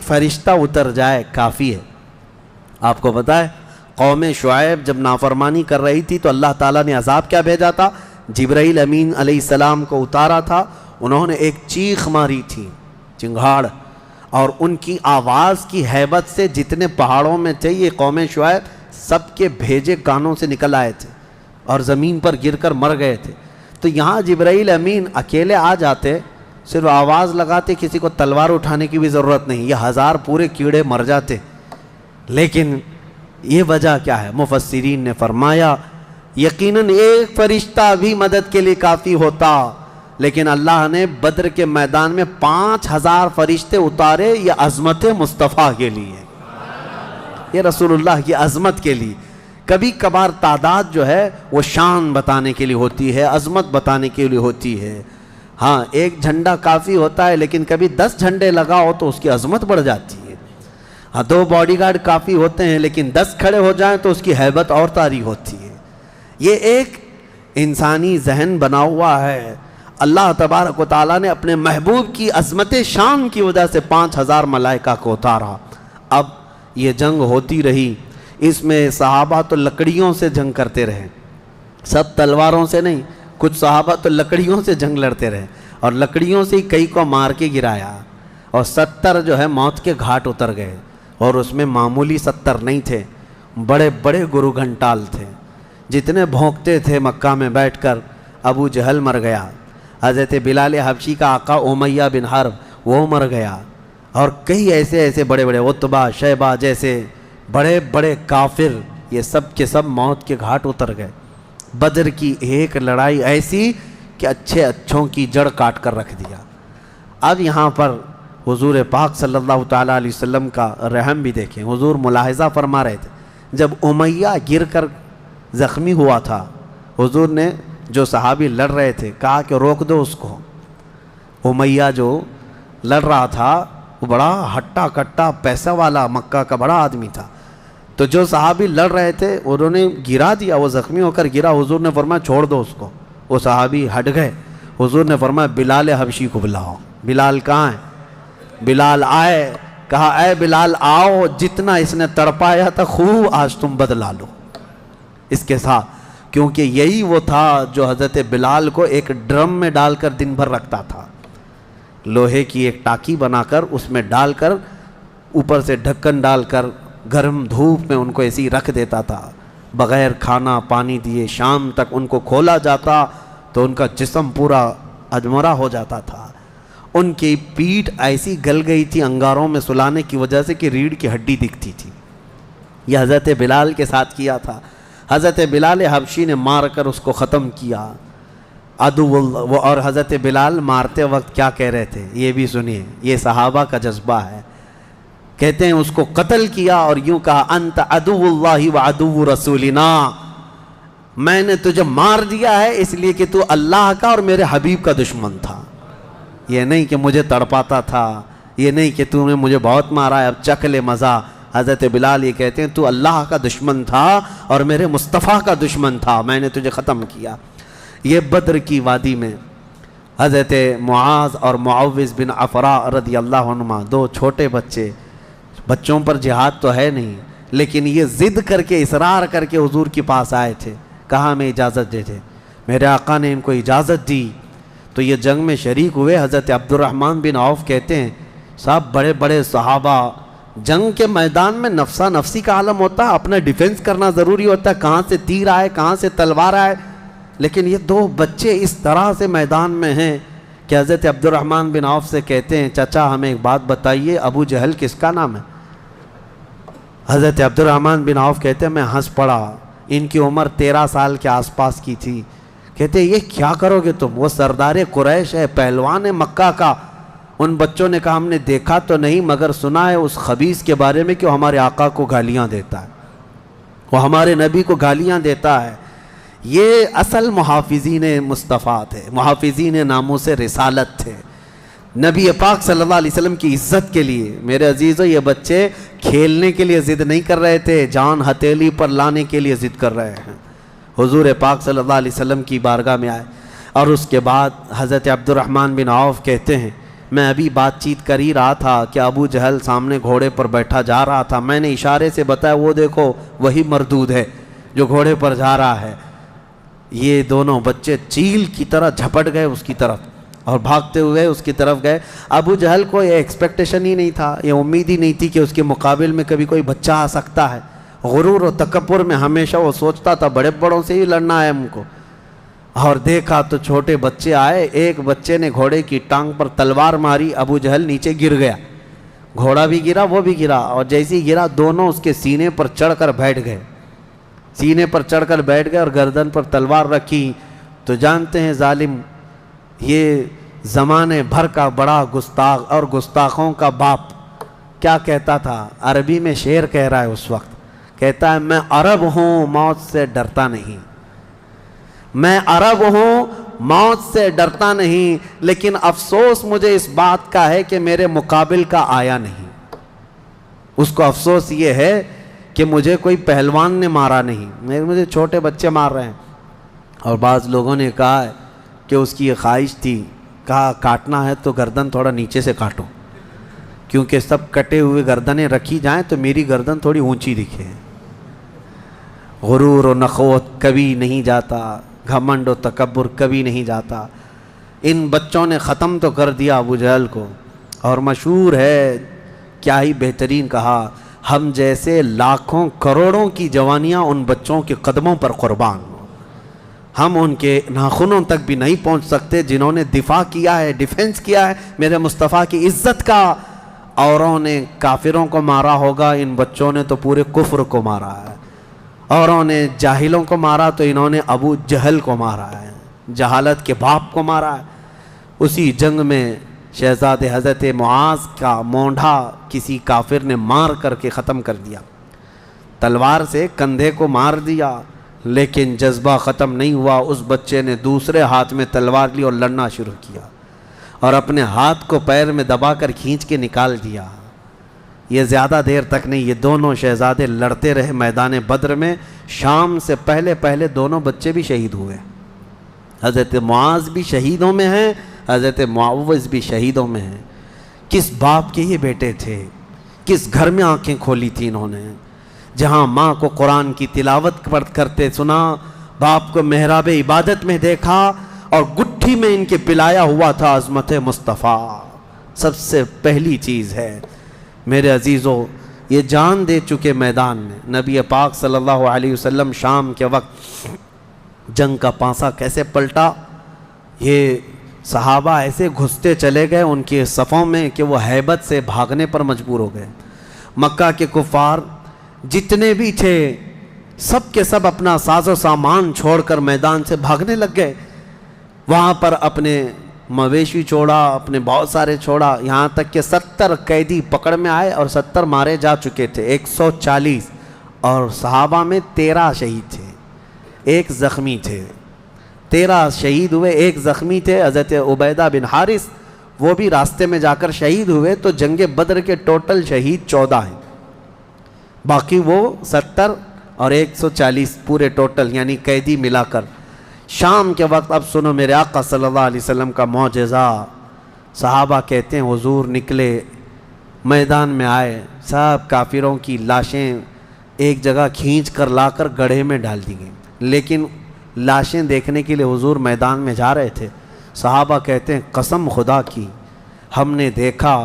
فرشتہ اتر جائے کافی ہے۔ آپ کو پتہ ہے قوم شعیب جب نافرمانی کر رہی تھی تو اللہ تعالیٰ نے عذاب کیا بھیجا تھا؟ جبرائیل امین علیہ السلام کو اتارا تھا. انہوں نے ایک چیخ ماری تھی، چنگھاڑ، اور ان کی آواز کی ہیبت سے جتنے پہاڑوں میں تھے یہ قوم شعیب سب کے بھیجے کانوں سے نکل آئے تھے اور زمین پر گر کر مر گئے تھے. تو یہاں جبرائیل امین اکیلے آ جاتے، صرف آواز لگاتے، کسی کو تلوار اٹھانے کی بھی ضرورت نہیں، یہ 1000 پورے کیڑے مر جاتے. لیکن یہ وجہ کیا ہے؟ مفسرین نے فرمایا یقیناً ایک فرشتہ بھی مدد کے لیے کافی ہوتا، لیکن اللہ نے بدر کے میدان میں 5000 فرشتے اتارے، یہ عظمت مصطفیٰ کے لیے، یہ رسول اللہ کی عظمت کے لیے. کبھی کبھار تعداد جو ہے وہ شان بتانے کے لیے ہوتی ہے، عظمت بتانے کے لیے ہوتی ہے. ہاں ایک جھنڈا کافی ہوتا ہے، لیکن کبھی 10 جھنڈے لگاؤ تو اس کی عظمت بڑھ جاتی ہے. ہاں 2 باڈی گارڈ کافی ہوتے ہیں، لیکن 10 کھڑے ہو جائیں تو اس کی ہیبت اور طاری ہوتی ہے. یہ ایک انسانی ذہن بنا ہوا ہے. اللہ تبارک و تعالیٰ نے اپنے محبوب کی عظمت شان کی وجہ سے 5000 ملائکہ کو اتارا. اب یہ جنگ ہوتی رہی، اس میں صحابہ تو لکڑیوں سے جنگ کرتے رہے، سب تلواروں سے نہیں، کچھ صحابہ تو لکڑیوں سے جنگ لڑتے رہے اور لکڑیوں سے ہی کئی کو مار کے گرایا، اور 70 جو ہے موت کے گھاٹ اتر گئے. اور اس میں معمولی 70 نہیں تھے، بڑے بڑے گرو گھنٹال تھے، جتنے بھونکتے تھے مکہ میں بیٹھ کر. ابو جہل مر گیا، حضرت بلال حبشی کا آقا امیہ بن حرب وہ مر گیا، اور کئی ایسے بڑے بڑے عتبہ شیبہ جیسے بڑے بڑے کافر، یہ سب کے سب موت کے گھاٹ اتر گئے. بدر کی ایک لڑائی ایسی کہ اچھوں کی جڑ کاٹ کر رکھ دیا. اب یہاں پر حضور پاک صلی اللہ تعالیٰ علیہ وسلم کا رحم بھی دیکھیں. حضور ملاحظہ فرما رہے تھے جب امیہ گر کر زخمی ہوا تھا، حضور نے جو صحابی لڑ رہے تھے کہا کہ روک دو اس کو. امیہ جو لڑ رہا تھا وہ بڑا ہٹا کٹا پیسہ والا مکہ کا بڑا آدمی تھا، تو جو صحابی لڑ رہے تھے انہوں نے گرا دیا، وہ زخمی ہو کر گرا. حضور نے فرمایا چھوڑ دو اس کو. وہ صحابی ہٹ گئے. حضور نے فرمایا بلال حبشی کو بلاؤ. بلال کہاں ہے؟ بلال آئے. کہا اے بلال آؤ، جتنا اس نے تڑپایا تھا خوب آج تم بدلا لو اس کے ساتھ. کیونکہ یہی وہ تھا جو حضرت بلال کو ایک ڈرم میں ڈال کر دن بھر رکھتا تھا، لوہے کی ایک ٹاکی بنا کر اس میں ڈال کر اوپر سے ڈھکن ڈال کر گرم دھوپ میں ان کو ایسے ہی رکھ دیتا تھا، بغیر کھانا پانی دیے. شام تک ان کو کھولا جاتا تو ان کا جسم پورا اجمرا ہو جاتا تھا. ان کی پیٹھ ایسی گل گئی تھی انگاروں میں سلانے کی وجہ سے کہ ریڑھ کی ہڈی دکھتی تھی. یہ حضرت بلال کے ساتھ کیا تھا. حضرت بلال حبشی نے مار کر اس کو ختم کیا. اور حضرت بلال مارتے وقت کیا کہہ رہے تھے یہ بھی سنیے، یہ صحابہ کا جذبہ ہے. کہتے ہیں اس کو قتل کیا اور یوں کہا انت عدو اللہ و عدو رسولنا، میں نے تجھے مار دیا ہے اس لیے کہ تو اللہ کا اور میرے حبیب کا دشمن تھا. یہ نہیں کہ مجھے تڑپاتا تھا، یہ نہیں کہ تو نے مجھے بہت مارا ہے اب چکھ لے مزہ. حضرت بلال یہ کہتے ہیں تو اللہ کا دشمن تھا اور میرے مصطفیٰ کا دشمن تھا، میں نے تجھے ختم کیا. یہ بدر کی وادی میں حضرت معاذ اور معوذ بن عفراء رضی اللہ عنہما، 2 چھوٹے بچوں پر جہاد تو ہے نہیں، لیکن یہ ضد کر کے اصرار کر کے حضور کے پاس آئے تھے. کہا ہمیں اجازت دے دے. میرے آقا نے ان کو اجازت دی تو یہ جنگ میں شریک ہوئے. حضرت عبد الرحمن بن عوف کہتے ہیں صاحب بڑے بڑے صحابہ، جنگ کے میدان میں نفسا نفسی کا عالم ہوتا ہے، اپنا ڈیفنس کرنا ضروری ہوتا ہے، کہاں سے تیر آئے کہاں سے تلوار آئے. لیکن یہ 2 بچے اس طرح سے میدان میں ہیں کہ حضرت عبد الرحمن بن عوف سے کہتے ہیں چچا ہمیں ایک بات بتائیے، ابو جہل کس کا نام ہے؟ حضرت عبد الرحمن بن عوف کہتے ہیں میں ہنس پڑا. ان کی عمر 13 سال کے آس پاس کی تھی. کہتے ہیں یہ کیا کرو گے تم؟ وہ سردار قریش ہے، پہلوان ہے مکہ کا. ان بچوں نے کہا ہم نے دیکھا تو نہیں مگر سنا ہے اس خبیث کے بارے میں کہ وہ ہمارے آقا کو گالیاں دیتا ہے، وہ ہمارے نبی کو گالیاں دیتا ہے. یہ اصل محافظین مصطفیٰ تھے، محافظین ناموس رسالت تھے. نبی پاک صلی اللہ علیہ وسلم کی عزت کے لیے میرے عزیزو یہ بچے کھیلنے کے لیے ضد نہیں کر رہے تھے، جان ہتھیلی پر لانے کے لیے ضد کر رہے ہیں. حضور پاک صلی اللہ علیہ وسلم کی بارگاہ میں آئے اور اس کے بعد حضرت عبد الرحمن بن عوف کہتے ہیں میں ابھی بات چیت کر ہی رہا تھا کہ ابو جہل سامنے گھوڑے پر بیٹھا جا رہا تھا، میں نے اشارے سے بتایا وہ دیکھو وہی مردود ہے جو گھوڑے پر جا رہا ہے۔ یہ دونوں بچے چیل کی طرح جھپٹ گئے اس کی طرف اور بھاگتے ہوئے اس کی طرف گئے۔ ابو جہل کو یہ ایکسپیکٹیشن ہی نہیں تھا، یہ امید ہی نہیں تھی کہ اس کے مقابل میں کبھی کوئی بچہ آ سکتا ہے۔ غرور و تکبر میں ہمیشہ وہ سوچتا تھا بڑے بڑوں سے ہی لڑنا ہے ہم کو، اور دیکھا تو چھوٹے بچے آئے۔ ایک بچے نے گھوڑے کی ٹانگ پر تلوار ماری، ابو جہل نیچے گر گیا، گھوڑا بھی گرا وہ بھی گرا، اور جیسے ہی گرا دونوں اس کے سینے پر چڑھ کر بیٹھ گئے، سینے پر چڑھ کر بیٹھ گئے اور گردن پر تلوار رکھی۔ تو جانتے ہیں ظالم یہ زمانے بھر کا بڑا گستاخ اور گستاخوں کا باپ کیا کہتا تھا، عربی میں شعر کہہ رہا ہے اس وقت، کہتا ہے میں عرب ہوں موت سے ڈرتا نہیں، میں عرب ہوں موت سے ڈرتا نہیں، لیکن افسوس مجھے اس بات کا ہے کہ میرے مقابل کا آیا نہیں۔ اس کو افسوس یہ ہے کہ مجھے کوئی پہلوان نے مارا نہیں، مجھے چھوٹے بچے مار رہے ہیں۔ اور بعض لوگوں نے کہا ہے کہ اس کی یہ خواہش تھی، کہا کاٹنا ہے تو گردن تھوڑا نیچے سے کاٹو، کیونکہ سب کٹے ہوئے گردنیں رکھی جائیں تو میری گردن تھوڑی اونچی دکھے۔ غرور و نخوت کبھی نہیں جاتا، گھمنڈ و تکبر کبھی نہیں جاتا۔ ان بچوں نے ختم تو کر دیا ابو جہل کو، اور مشہور ہے کیا ہی بہترین کہا، ہم جیسے لاکھوں کروڑوں کی جوانیاں ان بچوں کے قدموں پر قربان، ہم ان کے ناخنوں تک بھی نہیں پہنچ سکتے جنہوں نے دفاع کیا ہے، ڈیفنس کیا ہے میرے مصطفیٰ کی عزت کا۔ اوروں نے کافروں کو مارا ہوگا، ان بچوں نے تو پورے کفر کو مارا ہے۔ اوروں نے جاہلوں کو مارا تو انہوں نے ابو جہل کو مارا ہے، جہالت کے باپ کو مارا ہے۔ اسی جنگ میں شہزادے حضرت معاذ کا مونڈھا کسی کافر نے مار کر کے ختم کر دیا، تلوار سے کندھے کو مار دیا، لیکن جذبہ ختم نہیں ہوا۔ اس بچے نے دوسرے ہاتھ میں تلوار لی اور لڑنا شروع کیا، اور اپنے ہاتھ کو پیر میں دبا کر کھینچ کے نکال دیا۔ یہ زیادہ دیر تک نہیں، یہ دونوں شہزادے لڑتے رہے میدان بدر میں۔ شام سے پہلے پہلے دونوں بچے بھی شہید ہوئے، حضرت معاذ بھی شہیدوں میں ہیں، حضرت معوذ بھی شہیدوں میں ہیں۔ کس باپ کے یہ بیٹے تھے، کس گھر میں آنکھیں کھولی تھی انہوں نے، جہاں ماں کو قرآن کی تلاوت کرتے سنا، باپ کو محراب عبادت میں دیکھا، اور گٹھی میں ان کے پلایا ہوا تھا عظمت مصطفیٰ۔ سب سے پہلی چیز ہے میرے عزیزو، یہ جان دے چکے میدان میں۔ نبی پاک صلی اللہ علیہ وسلم شام کے وقت جنگ کا پانسا کیسے پلٹا، یہ صحابہ ایسے گھستے چلے گئے ان کے صفوں میں کہ وہ ہیبت سے بھاگنے پر مجبور ہو گئے۔ مکہ کے کفار جتنے بھی تھے سب کے سب اپنا ساز و سامان چھوڑ کر میدان سے بھاگنے لگ گئے۔ وہاں پر اپنے مویشی چھوڑا، اپنے بہت سارے چھوڑا، یہاں تک کہ 70 قیدی پکڑ میں آئے اور 70 مارے جا چکے تھے، 140، اور صحابہ میں 13 شہید تھے، 1 زخمی تھے۔ 13 شہید ہوئے، 1 زخمی تھے، حضرت عبیدہ بن حارث، وہ بھی راستے میں جا کر شہید ہوئے۔ تو جنگ بدر کے ٹوٹل شہید 14 ہیں، باقی وہ 70 اور 140 پورے ٹوٹل یعنی قیدی ملا کر۔ شام کے وقت اب سنو میرے آقا صلی اللہ علیہ وسلم کا معجزہ۔ صحابہ کہتے ہیں حضور نکلے، میدان میں آئے، سب کافروں کی لاشیں ایک جگہ کھینچ کر لا کر گڑھے میں ڈال دی گئیں، لیکن لاشیں دیکھنے کے لیے حضور میدان میں جا رہے تھے۔ صحابہ کہتے ہیں قسم خدا کی ہم نے دیکھا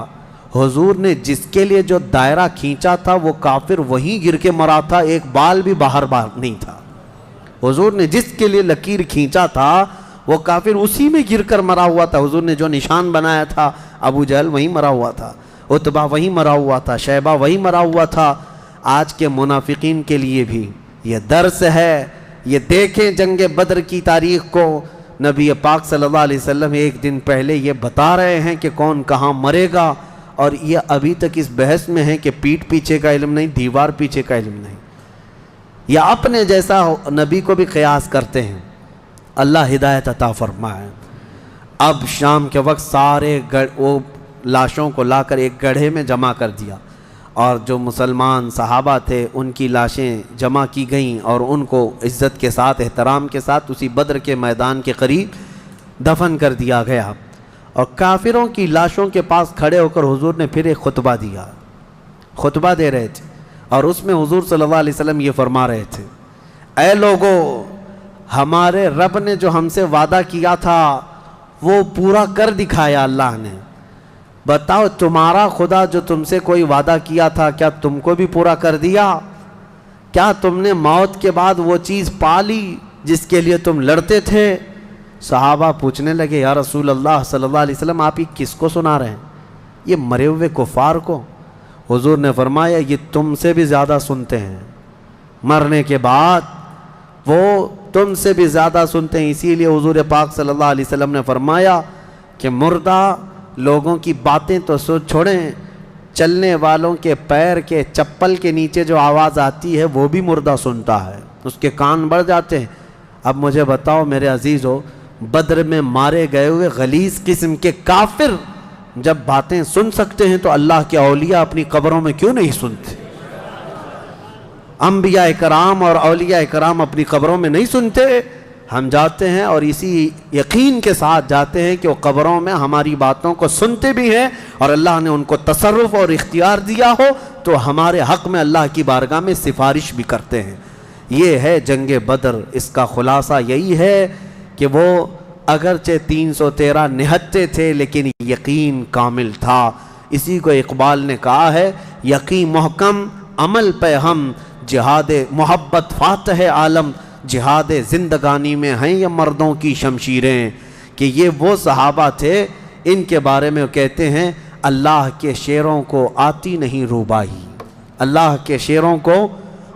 حضور نے جس کے لیے جو دائرہ کھینچا تھا وہ کافر وہیں گر کے مرا تھا، ایک بال بھی باہر نہیں تھا۔ حضور نے جس کے لیے لکیر کھینچا تھا وہ کافر اسی میں گر کر مرا ہوا تھا۔ حضور نے جو نشان بنایا تھا ابو جہل وہیں مرا ہوا تھا، عتبہ وہیں مرا ہوا تھا، شیبہ وہیں مرا ہوا تھا۔ آج کے منافقین کے لیے بھی یہ درس ہے، یہ دیکھیں جنگ بدر کی تاریخ کو، نبی پاک صلی اللہ علیہ وسلم ایک دن پہلے یہ بتا رہے ہیں کہ کون کہاں مرے گا، اور یہ ابھی تک اس بحث میں ہے کہ پیٹھ پیچھے کا علم نہیں، دیوار پیچھے کا علم نہیں، یا اپنے جیسا نبی کو بھی قیاس کرتے ہیں۔ اللہ ہدایت عطا فرمائے۔ اب شام کے وقت سارے وہ لاشوں کو لا کر ایک گڑھے میں جمع کر دیا، اور جو مسلمان صحابہ تھے ان کی لاشیں جمع کی گئیں اور ان کو عزت کے ساتھ احترام کے ساتھ اسی بدر کے میدان کے قریب دفن کر دیا گیا۔ اور کافروں کی لاشوں کے پاس کھڑے ہو کر حضور نے پھر ایک خطبہ دیا، خطبہ دے رہے تھے، اور اس میں حضور صلی اللہ علیہ وسلم یہ فرما رہے تھے، اے لوگو، ہمارے رب نے جو ہم سے وعدہ کیا تھا وہ پورا کر دکھایا اللہ نے۔ بتاؤ تمہارا خدا جو تم سے کوئی وعدہ کیا تھا کیا تم کو بھی پورا کر دیا؟ کیا تم نے موت کے بعد وہ چیز پا لی جس کے لیے تم لڑتے تھے؟ صحابہ پوچھنے لگے، یا رسول اللہ صلی اللہ علیہ وسلم آپ یہ کس کو سنا رہے ہیں؟ یہ مرے ہوئے کفار کو؟ حضور نے فرمایا یہ تم سے بھی زیادہ سنتے ہیں، مرنے کے بعد وہ تم سے بھی زیادہ سنتے ہیں۔ اسی لیے حضور پاک صلی اللہ علیہ وسلم نے فرمایا کہ مردہ لوگوں کی باتیں تو چھوڑیں، چلنے والوں کے پیر کے چپل کے نیچے جو آواز آتی ہے وہ بھی مردہ سنتا ہے، اس کے کان بڑھ جاتے ہیں۔ اب مجھے بتاؤ میرے عزیزو، بدر میں مارے گئے ہوئے غلیظ قسم کے کافر جب باتیں سن سکتے ہیں تو اللہ کے اولیاء اپنی قبروں میں کیوں نہیں سنتے؟ انبیاء کرام اور اولیاء کرام اپنی قبروں میں نہیں سنتے؟ ہم جاتے ہیں اور اسی یقین کے ساتھ جاتے ہیں کہ وہ قبروں میں ہماری باتوں کو سنتے بھی ہیں، اور اللہ نے ان کو تصرف اور اختیار دیا ہو تو ہمارے حق میں اللہ کی بارگاہ میں سفارش بھی کرتے ہیں۔ یہ ہے جنگ بدر، اس کا خلاصہ یہی ہے کہ وہ اگرچہ 313 نہتے تھے لیکن یقین کامل تھا۔ اسی کو اقبال نے کہا ہے، یقین محکم عمل پہ ہم، جہاد محبت فاتح عالم، جہاد زندگانی میں ہیں یہ مردوں کی شمشیریں۔ کہ یہ وہ صحابہ تھے، ان کے بارے میں وہ کہتے ہیں اللہ کے شیروں کو آتی نہیں روبائی، اللہ کے شیروں کو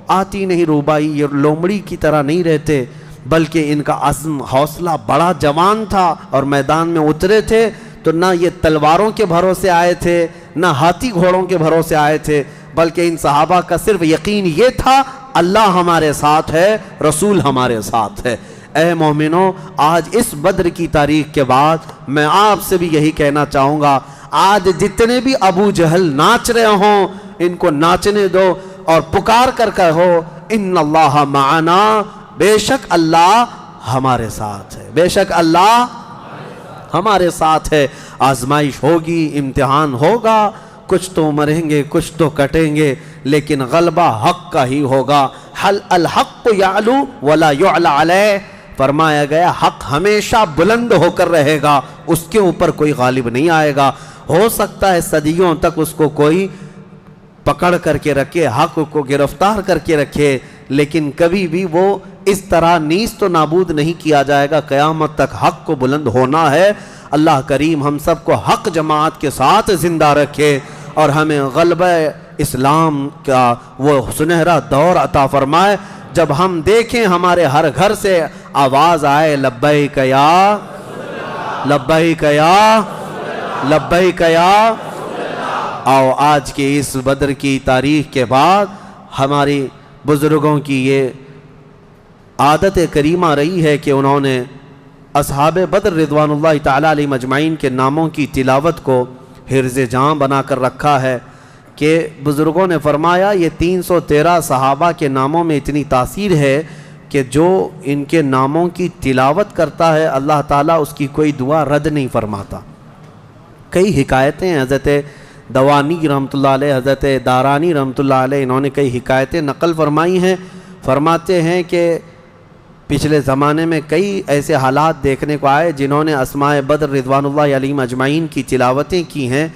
آتی نہیں روبائی۔ یہ لومڑی کی طرح نہیں رہتے بلکہ ان کا عزم حوصلہ بڑا جوان تھا، اور میدان میں اترے تھے تو نہ یہ تلواروں کے بھروسے آئے تھے نہ ہاتھی گھوڑوں کے بھروسے آئے تھے، بلکہ ان صحابہ کا صرف یقین یہ تھا اللہ ہمارے ساتھ ہے، رسول ہمارے ساتھ ہے۔ اے مومنوں، آج اس بدر کی تاریخ کے بعد میں آپ سے بھی یہی کہنا چاہوں گا، آج جتنے بھی ابو جہل ناچ رہے ہوں ان کو ناچنے دو اور پکار کر کہو ان اللہ معنا، بے شک اللہ ہمارے ساتھ ہے، بے شک اللہ ہمارے ساتھ ہے۔ آزمائش ہوگی، امتحان ہوگا، کچھ تو مریں گے کچھ تو کٹیں گے، لیکن غلبہ حق کا ہی ہوگا۔ حل الحق یعلو ولا یعلی علیہ، فرمایا گیا حق ہمیشہ بلند ہو کر رہے گا، اس کے اوپر کوئی غالب نہیں آئے گا۔ ہو سکتا ہے صدیوں تک اس کو کوئی پکڑ کر کے رکھے، حق کو گرفتار کر کے رکھے، لیکن کبھی بھی وہ اس طرح نیست و نابود نہیں کیا جائے گا۔ قیامت تک حق کو بلند ہونا ہے۔ اللہ کریم ہم سب کو حق جماعت کے ساتھ زندہ رکھے اور ہمیں غلبہ اسلام کا وہ سنہرا دور عطا فرمائے، جب ہم دیکھیں ہمارے ہر گھر سے آواز آئے لبیک یا لبیک یا لبیک یا۔ آؤ آج کے اس بدر کی تاریخ کے بعد ہماری بزرگوں کی یہ عادت کریمہ رہی ہے کہ انہوں نے اصحاب بدر رضوان اللہ تعالیٰ علیہ مجمعین کے ناموں کی تلاوت کو حرز جاں بنا کر رکھا ہے کہ بزرگوں نے فرمایا یہ 313 صحابہ کے ناموں میں اتنی تاثیر ہے کہ جو ان کے ناموں کی تلاوت کرتا ہے اللہ تعالیٰ اس کی کوئی دعا رد نہیں فرماتا۔ کئی حکایتیں حضرت دوانی رحمۃ اللہ علیہ، حضرت دارانی رحمۃ اللہ علیہ، انہوں نے کئی حکایتیں نقل فرمائی ہیں۔ فرماتے ہیں کہ پچھلے زمانے میں کئی ایسے حالات دیکھنے کو آئے جنہوں نے اسماء بدر رضوان اللہ علیہم اجمعین کی تلاوتیں کی ہیں،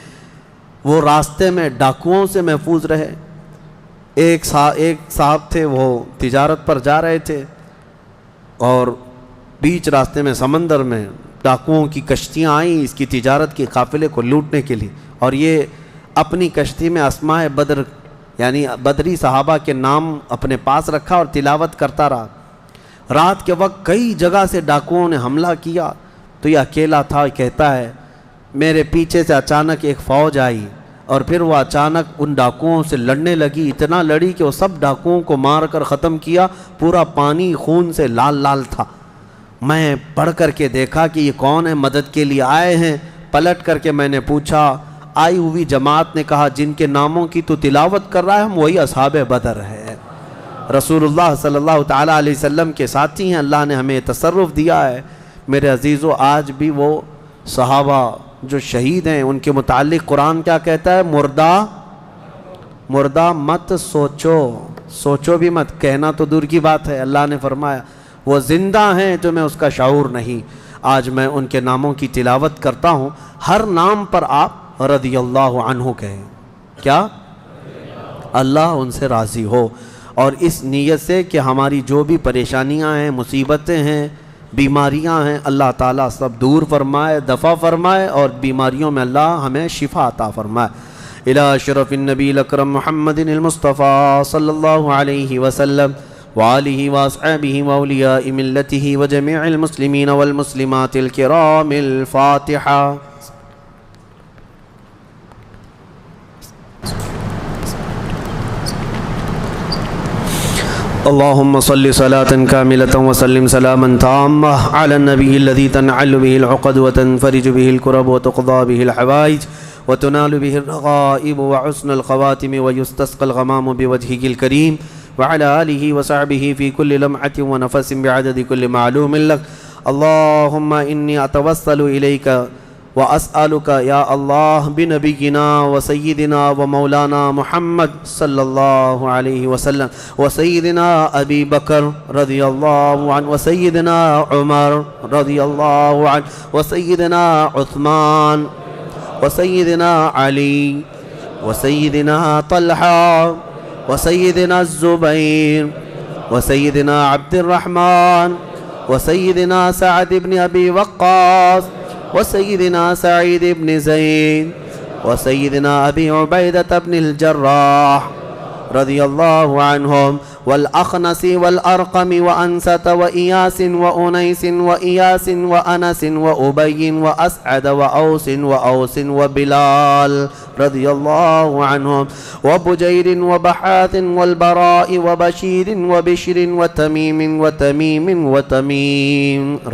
وہ راستے میں ڈاکوؤں سے محفوظ رہے۔ ایک صاحب تھے، وہ تجارت پر جا رہے تھے اور بیچ راستے میں سمندر میں ڈاکوؤں کی کشتیاں آئیں اس کی تجارت کی قافلے کو لوٹنے کے لیے، اور یہ اپنی کشتی میں اسماء بدر یعنی بدری صحابہ کے نام اپنے پاس رکھا اور تلاوت کرتا رہا۔ رات کے وقت کئی جگہ سے ڈاکوؤں نے حملہ کیا تو یہ اکیلا تھا۔ کہتا ہے میرے پیچھے سے اچانک ایک فوج آئی اور پھر وہ اچانک ان ڈاکوؤں سے لڑنے لگی، اتنا لڑی کہ وہ سب ڈاکوؤں کو مار کر ختم کیا، پورا پانی خون سے لال لال تھا۔ میں پڑھ کر کے دیکھا کہ یہ کون ہے، مدد کے لیے آئے ہیں۔ پلٹ کر کے میں نے پوچھا، آئی ہوئی جماعت نے کہا جن کے ناموں کی تو تلاوت کر رہا ہے ہم وہی اصحاب بدر ہے، رسول اللہ صلی اللہ تعالیٰ علیہ وسلم کے ساتھی ہیں، اللہ نے ہمیں تصرف دیا ہے۔ میرے عزیزو، آج بھی وہ صحابہ جو شہید ہیں ان کے متعلق قرآن کیا کہتا ہے؟ مردہ مت سوچو، سوچو بھی مت، کہنا تو دور کی بات ہے۔ اللہ نے فرمایا وہ زندہ ہیں، تمہیں اس کا شعور نہیں۔ آج میں ان کے ناموں کی تلاوت کرتا ہوں، ہر نام پر آپ رضی اللہ عنہ کہیں، کیا؟ اللہ ان سے راضی ہو، اور اس نیت سے کہ ہماری جو بھی پریشانیاں ہیں، مصیبتیں ہیں، بیماریاں ہیں، اللہ تعالیٰ سب دور فرمائے، دفع فرمائے، اور بیماریوں میں اللہ ہمیں شفا عطا فرمائے۔ الى شرف النبی الاکرم محمد المصطفى صلی اللہ علیہ وسلم وآلہ واصحابہ واولیاء ملتہ وجميع المسلمین والمسلمات الکرام الفاتحہ۔ اللهم صل صلاة كاملة وسلم سلاما تاما على النبي الذي تنعل به العقد وتنفرج به الكرب وتقضى به الحوائج وتنال به الرغائب وحسن الخواتم ويستسقى الغمام بوجهه الكريم وعلى آله وصحبه في كل لمعة ونفس بعدد كل معلوم لك. اللهم إني أتوسل إليك وأسألك يا الله بنبينا وسيدنا ومولانا محمد صلى الله عليه وسلم وسيدنا أبي بكر رضي الله عنه وسيدنا عمر رضي الله عنه وسيدنا عثمان وسيدنا علي وسيدنا طلحة وسيدنا الزبير وسيدنا عبد الرحمن وسيدنا سعد بن أبي وقاص وسيدنا سعيد بن زيد وسيدنا أبي عبيدة بن الجراح رضي الله عنهم والأخنس والأرقم وأنسة وإياس وأنيس وإياس وأنس وأبي وأسعد وأوس وبلال رضي الله عنهم وبجير وبحاث والبراء وبشير وبشر وتميم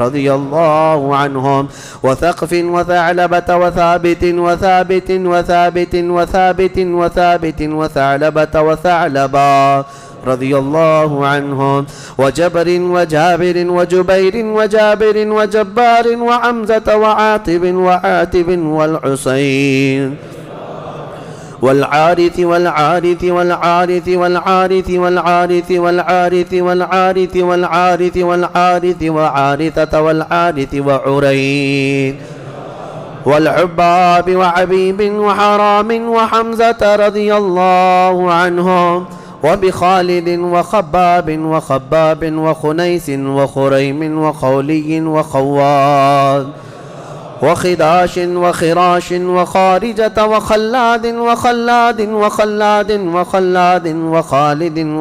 رضي الله عنهم وثقف وثعلبة وثعلبة وثعلبا رضي الله عنهم وجبر وجابر وجبير وجابر وجبار وعمزة وعاتب والحسين والعارث والعارث والعارث والعارث والعارث والعارث والعارث والعارث والعارث وعارثة والعارث وعرين والحباب وعبيب وحرام وحمزة رضي الله عنهم وبخالد وخباب وخنيس وخريم وخولي وخواد وخداش وخراش وخارجة وخلاد وخالد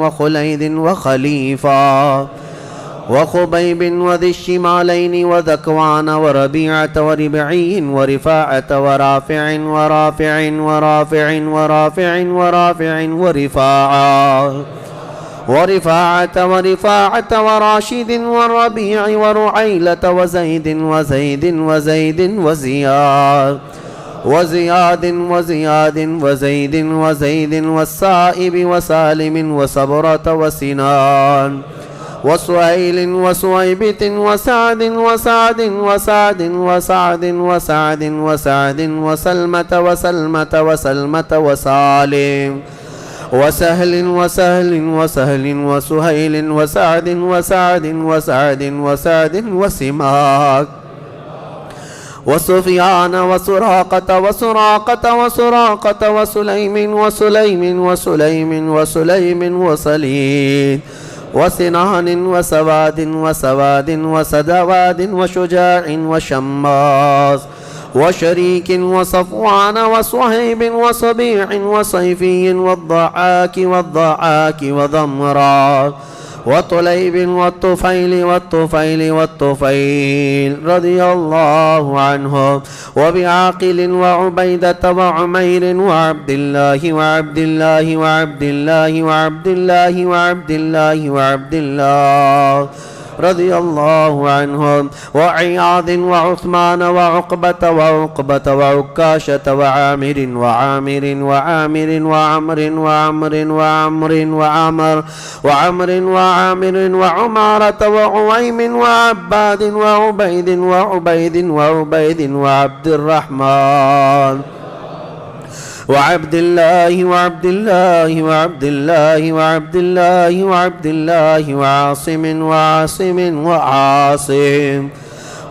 وخليد وخليفة وخبيب وذي الشمالين وذكوان وربيعة وربعي ورفاعة ورافع ورفاعة وراشد والربيع ورعيلة وزيد وزيد والسائب وسالم وصبرة وسنان وسهيل وسويبة وسعد وسلمة وسالم وسهل وسهيل وسعد وسماك وسفيان وسراقة وسليم وسليد وسنان وسواد وسدواد وشجاع وشماس وشريك وصفوان وصهيب وصبيع وصيفي والضعاك وضمرا وطليب والطفيل رضي الله عنهم وبعاقل وعبيدة وعمير وعبد الله رضي الله عنهم وعياض وعثمان وعقبة وعكاشة وعامر وعمارة وعويم وعباد وعبيد وعبد الرحمن وعبد الله وعاصم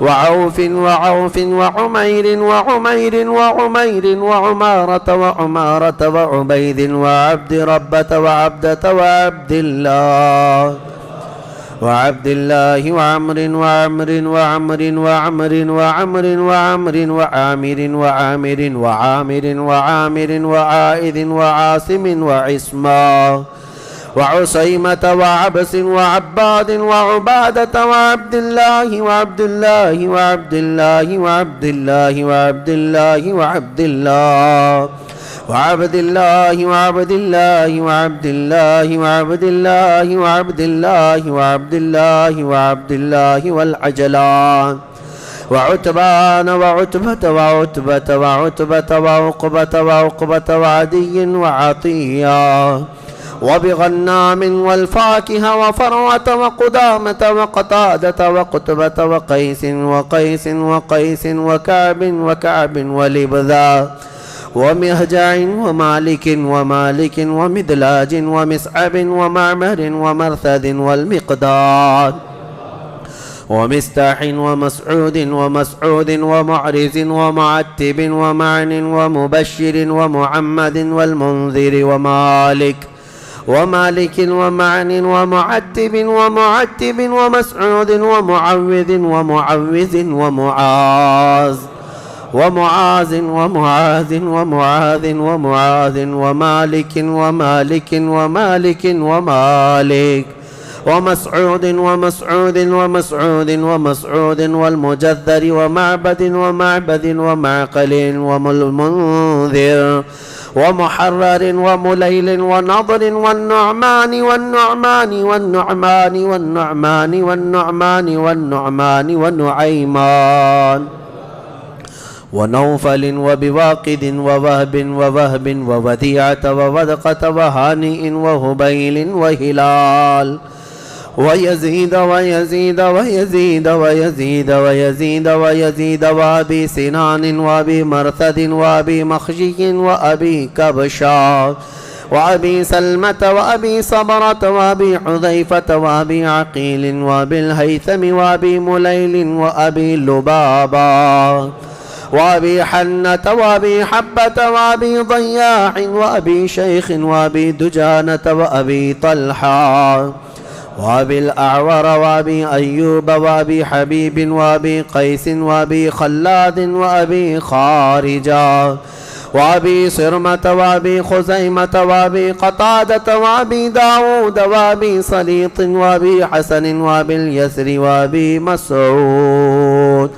وعوف وعمير وعمارة وعبيد وعبد ربة وعبدة وعبد الله وعمر وعامر وعائذ وعاصم وعصمة وعسيمة وعبس وعباد وعبادة وعبد الله والعجلان وعتبان وعتبة وعقبة وعدي وعطية وبغنام والفاكهة وفروة وقدامة وقتادة وقتبة وقيس وكعب ولبذا ومهجع ومالك ومدلاج ومسعب ومعمر ومرثد والمقداد ومستاح ومسعود ومعرز ومعتب ومعن ومبشر ومعمد والمنذر ومالك ومعن ومعتب ومسعود ومعوذ ومعاذ ومالك ومسعود والمجذر ومعبد ومعقل والمنذر ومحرر ومليل ونضر والنعمان ونعيمان ونوفل وبواقد ووهب ووديعة وودقة وهانئ وهبيل وهلال ويزيد وأبي سنان وأبي مرثد وأبي مخجي وأبي كبشا وأبي سلمة وأبي صبرة وأبي حذيفة وأبي عقيل وأبي الهيثم وأبي مليل وأبي لبابا وأبي حنة وأبي حبة وأبي ضياح وأبي شيخ وأبي دجانة وأبي طلحة وأبي الأعور وأبي أيوب وأبي حبيب وأبي قيس وأبي خلاد وأبي خارجة وأبي صرمة وأبي خزيمة وأبي قتادة وأبي داود وأبي صليط وأبي حسن وأبي اليسر وأبي مسعود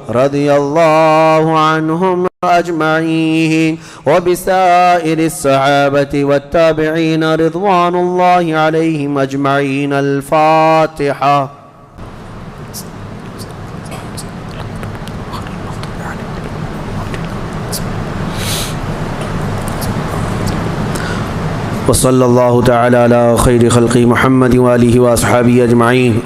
رضي الله عنهم أجمعين وبسائر الصحابة والتابعين رضوان الله عليهم أجمعين. الفاتحة. وصلى الله تعالى على خير خلق محمد وآله وأصحابه أجمعين.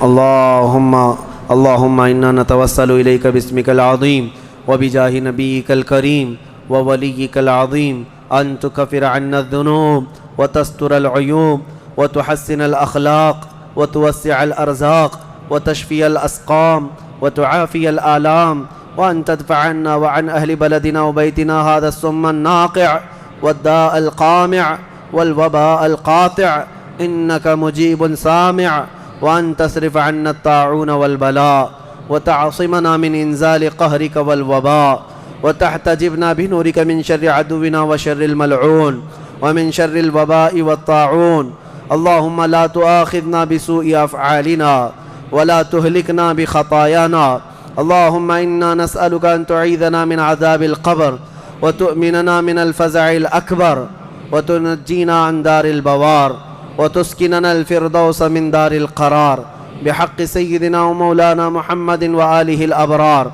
اللهم إنا نتوسل إليك باسمك العظيم وبجاه نبيك الكريم ووليك العظيم أن تكفر عنا الذنوب وتستر العيوب وتحسن الأخلاق وتوسع الأرزاق وتشفي الأسقام وتعافي الآلام، وأن تدفع عنا وعن أهل بلدنا وبيتنا هذا السم الناقع والداء القامع والوباء القاطع، إنك مجيب سامع، وأن تصرف عنا الطاعون والبلاء وتعصمنا من إنزال قهرك والوباء، وتحتجبنا بنورك من شر عدونا وشر الملعون ومن شر الوباء والطاعون. اللهم لا تؤاخذنا بسوء أفعالنا ولا تهلكنا بخطايانا. اللهم إنا نسألك أن تعيذنا من عذاب القبر وتؤمننا من الفزع الأكبر وتنجينا عن دار البوار وتسكننا الفردوس من دار القرار بحق سيدنا ومولانا محمد وآله الأبرار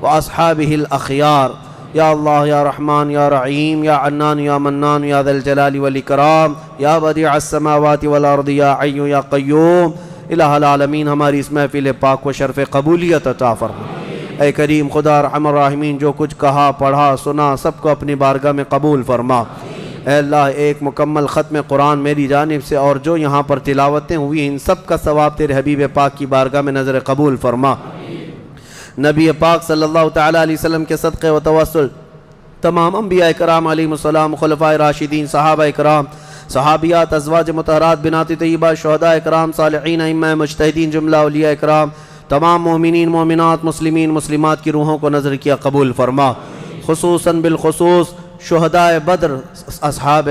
وأصحابه الأخيار. یا اللہ یا رحمان یا رحیم یا عنان یا منان یا ذا الجلال والاکرام یا بدیع السماوات والارض یا حی یا قیوم. الہ العالمین ہماری اس محفل پاک کو شرف قبولیت عطا فرما. اے کریم خدا ارحم الراحمین جو کچھ کہا پڑھا سنا سب کو اپنی بارگاہ میں قبول فرما. اے اللہ ایک مکمل ختم قرآن میری جانب سے اور جو یہاں پر تلاوتیں ہوئی ان سب کا ثواب تیرے حبیب پاک کی بارگاہ میں نظر قبول فرما. نبی پاک صلی اللہ تعالیٰ علیہ وسلم کے صدقے و توسل تمام انبیاء کرام علیہم السلام، خلفائے راشدین، صحابہ کرام، صحابیات، ازواج مطہرات، بنات طیبہ، شہداء کرام، صالحین، ائمہ مجتہدین، جملہ اولیاء کرام، تمام مومنین مومنات، مسلمین مسلمات کی روحوں کو نظر کیا قبول فرما. خصوصاً بالخصوص شہداء بدر، اصحاب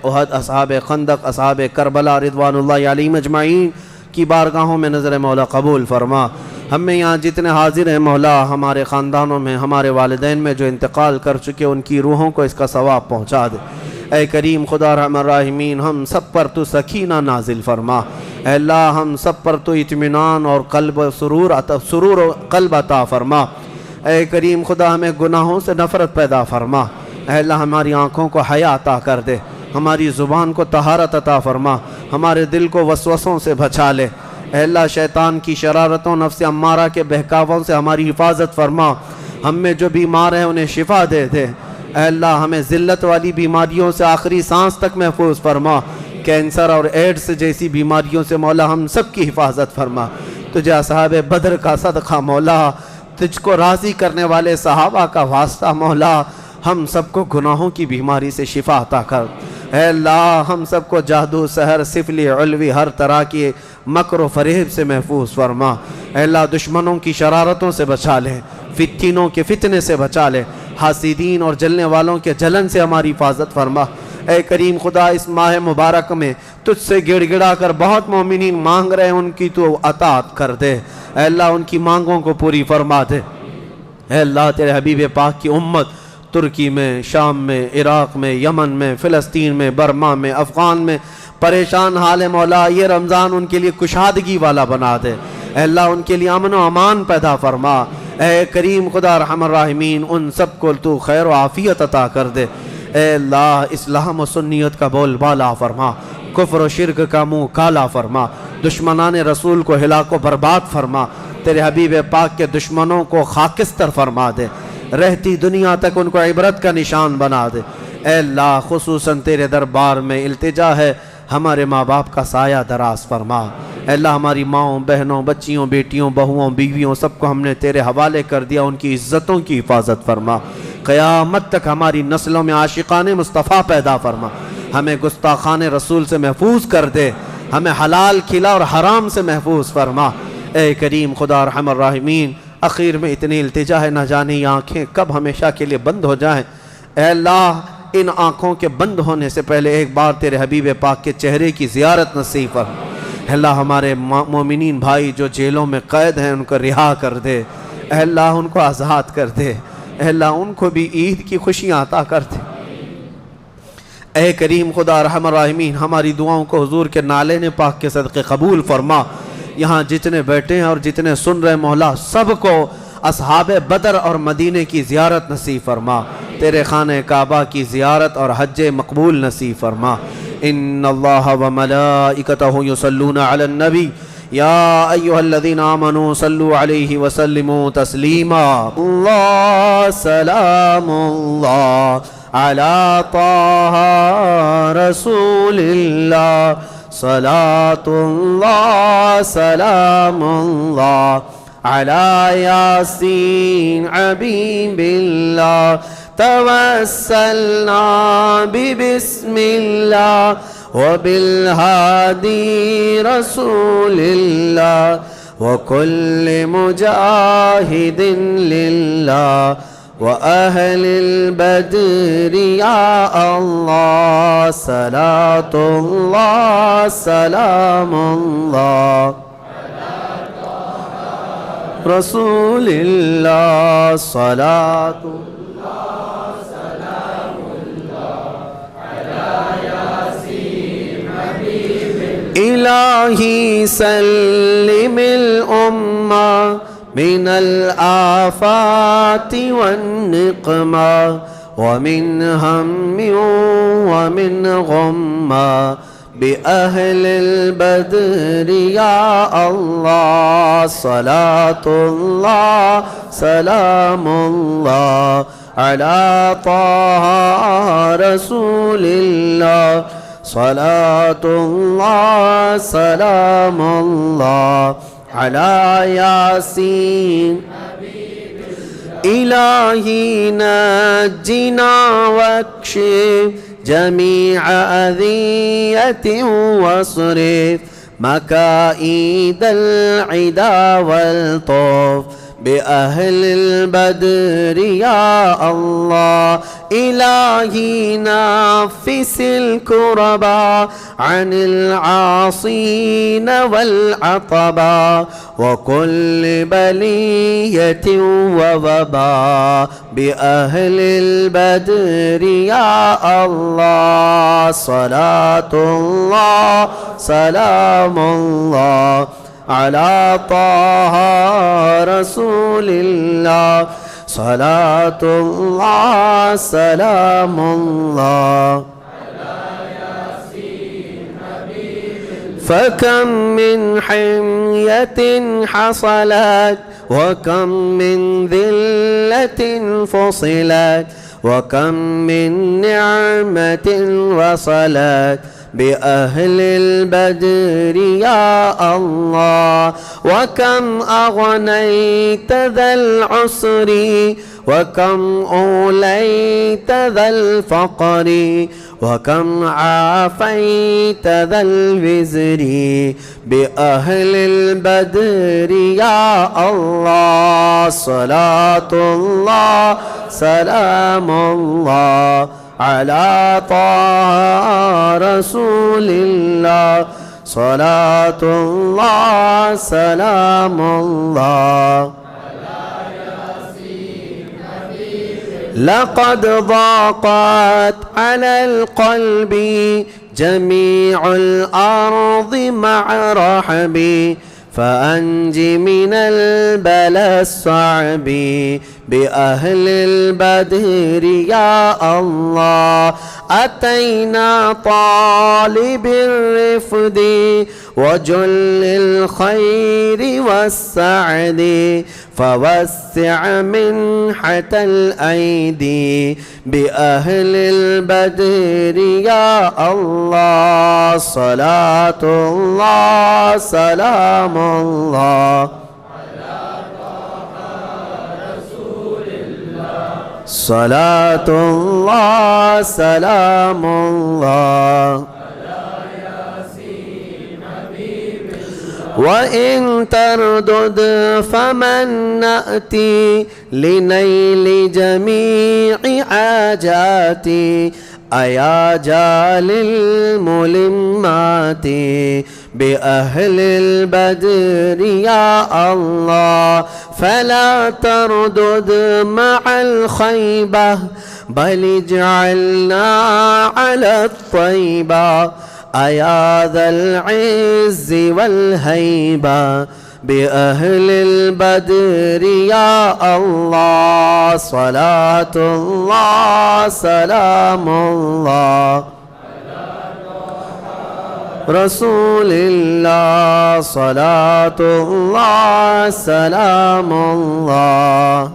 احد، اصحاب خندق، اصحاب کربلا رضوان اللہ علیہم اجمعین کی بارگاہوں میں نظر مولا قبول فرما. ہم میں یہاں جتنے حاضر ہیں مولا ہمارے خاندانوں میں ہمارے والدین میں جو انتقال کر چکے ان کی روحوں کو اس کا ثواب پہنچا دے. اے کریم خدا رحم الراحمین ہم سب پر تو سکینہ نازل فرما. اے اللہ ہم سب پر تو اطمینان اور قلب سرور و قلب عطا فرما. اے کریم خدا ہمیں گناہوں سے نفرت پیدا فرما. اے اللہ ہماری آنکھوں کو حیا عطا کر دے، ہماری زبان کو طہارت عطا فرما، ہمارے دل کو وسوسوں سے بچا لے. اے اللہ شیطان کی شرارتوں، نفس امارہ کے بہکاووں سے ہماری حفاظت فرما. ہم میں جو بیمار ہیں انہیں شفا دے دے. اے اللہ ہمیں ذلت والی بیماریوں سے آخری سانس تک محفوظ فرما. کینسر اور ایڈز جیسی بیماریوں سے مولا ہم سب کی حفاظت فرما. تجھے اصحاب بدر کا صدقہ مولا، تجھ کو راضی کرنے والے صحابہ کا واسطہ مولا، ہم سب کو گناہوں کی بیماری سے شفا عطا کر. اے اللہ ہم سب کو جادو، سحر، سفلی، علوی ہر طرح کی مکر و فریب سے محفوظ فرما. اے اللہ دشمنوں کی شرارتوں سے بچا لے، فتنوں کے فتنے سے بچا لے، حاسدین اور جلنے والوں کے جلن سے ہماری حفاظت فرما. اے کریم خدا اس ماہ مبارک میں تجھ سے گڑ گڑا کر بہت مومنین مانگ رہے ہیں، ان کی تو عطا کر دے. اے اللہ ان کی مانگوں کو پوری فرما دے. اے اللہ تیرے حبیب پاک کی امت ترکی میں، شام میں، عراق میں، یمن میں، فلسطین میں، برما میں، افغان میں پریشان حال مولا، یہ رمضان ان کے لیے کشادگی والا بنا دے. اے اللہ ان کے لیے امن و امان پیدا فرما. اے کریم خدا رحم الراحمین ان سب کو تو خیر و عافیت عطا کر دے. اے اللہ اسلام و سنیت کا بول بالا فرما، کفر و شرک کا منہ کالا فرما، دشمنان رسول کو ہلاک و برباد فرما. تیرے حبیب پاک کے دشمنوں کو خاکستر فرما دے، رہتی دنیا تک ان کو عبرت کا نشان بنا دے. اے اللہ خصوصاً تیرے دربار میں التجا ہے، ہمارے ماں باپ کا سایہ دراز فرما. اے اللہ ہماری ماؤں، بہنوں، بچیوں، بیٹیوں، بہوؤں، بیویوں سب کو ہم نے تیرے حوالے کر دیا، ان کی عزتوں کی حفاظت فرما. قیامت تک ہماری نسلوں میں عاشقان مصطفیٰ پیدا فرما. ہمیں گستاخان رسول سے محفوظ کر دے، ہمیں حلال کھلا اور حرام سے محفوظ فرما. اے کریم خدا ارحم الراحمین اخیر میں اتنی التجا ہے، نہ جانے یہ آنکھیں کب ہمیشہ کے لیے بند ہو جائیں. اے اللہ ان آنکھوں کے بند ہونے سے پہلے ایک بار تیرے حبیب پاک کے چہرے کی زیارت نصیب فرما. اے اللہ ہمارے مومنین بھائی جو جیلوں میں قید ہیں ان کو رہا کر دے. اے اللہ ان کو آزاد کر دے. اے اللہ ان کو بھی عید کی خوشیاں عطا کر دے. اے کریم خدا رحم الراحمین ہماری دعاؤں کو حضور کے نالے نے پاک کے صدقے قبول فرما. یہاں جتنے بیٹھے ہیں اور جتنے سن رہے مولا سب کو اصحاب بدر اور مدینے کی زیارت نصیب فرما. تیرے خانہ کعبہ کی زیارت اور حج مقبول نصیب فرما. ان اللہ و ملائکتہ یصلون علی النبی یا ایہا الذین آمنوا صلوا علیہ وسلموا تسلیما. اللہ سلام اللہ علی طہ رسول اللہ، صلاة اللہ سلام اللہ علی یاسین حبیب اللہ. توسلنا ببسم اللہ وبالہادی رسول اللہ وکل مجاہد للہ وأهل البدر يا الله صلاة الله سلام الله رسول الله صلاة الله سلام الله على ياسين حبيب إلهي سلم الأمة من الآفات والنقمة ومن هم ومن غمة بأهل البدر يا الله. صلاة الله سلام الله على طه رسول الله. صلاة الله سلام الله على ياسين. إلهي نجنا واكشف جميع أذية واصرف مكائد العدا والطوف بأهل البدر يا الله. إلهي نفس الكربا عن العاصين والعطبا وكل بلية ووبا بأهل البدر يا الله. صلاة الله سلام الله على طه رسول الله. صلاة الله سلام الله فكم من حمية حصلت وكم من ذلة فصلت وكم من نعمة وصلت بأهل البدر يا الله. وكم أغنيت ذا العسر وكم أوليت ذا الفقر وكم عافيت ذا الوزر بأهل البدر يا الله. صلاة الله سلام الله على طه رسول الله. صلاة الله سلام الله لقد ضاقت على القلب جميع الأرض مع رحبي فأنج من البلاء الصعب بأهل البدر يا الله. أتينا طالب الرفد وجل الخير والسعد فوسع منحة الأيدي بأهل البدر يا الله. صلاة الله سلام الله صلاة الله سلام الله وإن تردد فمن نأتي لنيل جميع حاجاتي أيا جال الملمات بأهل البدر يا الله. فلا تردد مع الخيبة بل اجعلنا على الطيبة أيا ذا العز والهيبة بأهل البدر يا الله. صلاة الله سلام الله رسول الله. صلاة الله سلام الله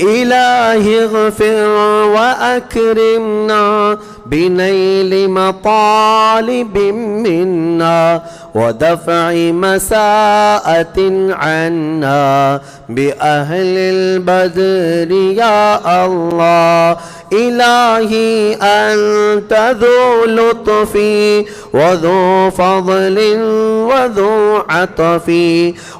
إلهي اغفر وأكرمنا بنيل مطالب منا ودفع مساءة عنا بأهل البدر يا الله. إلهي أنت ذو لطف وذو فضل وذو عطف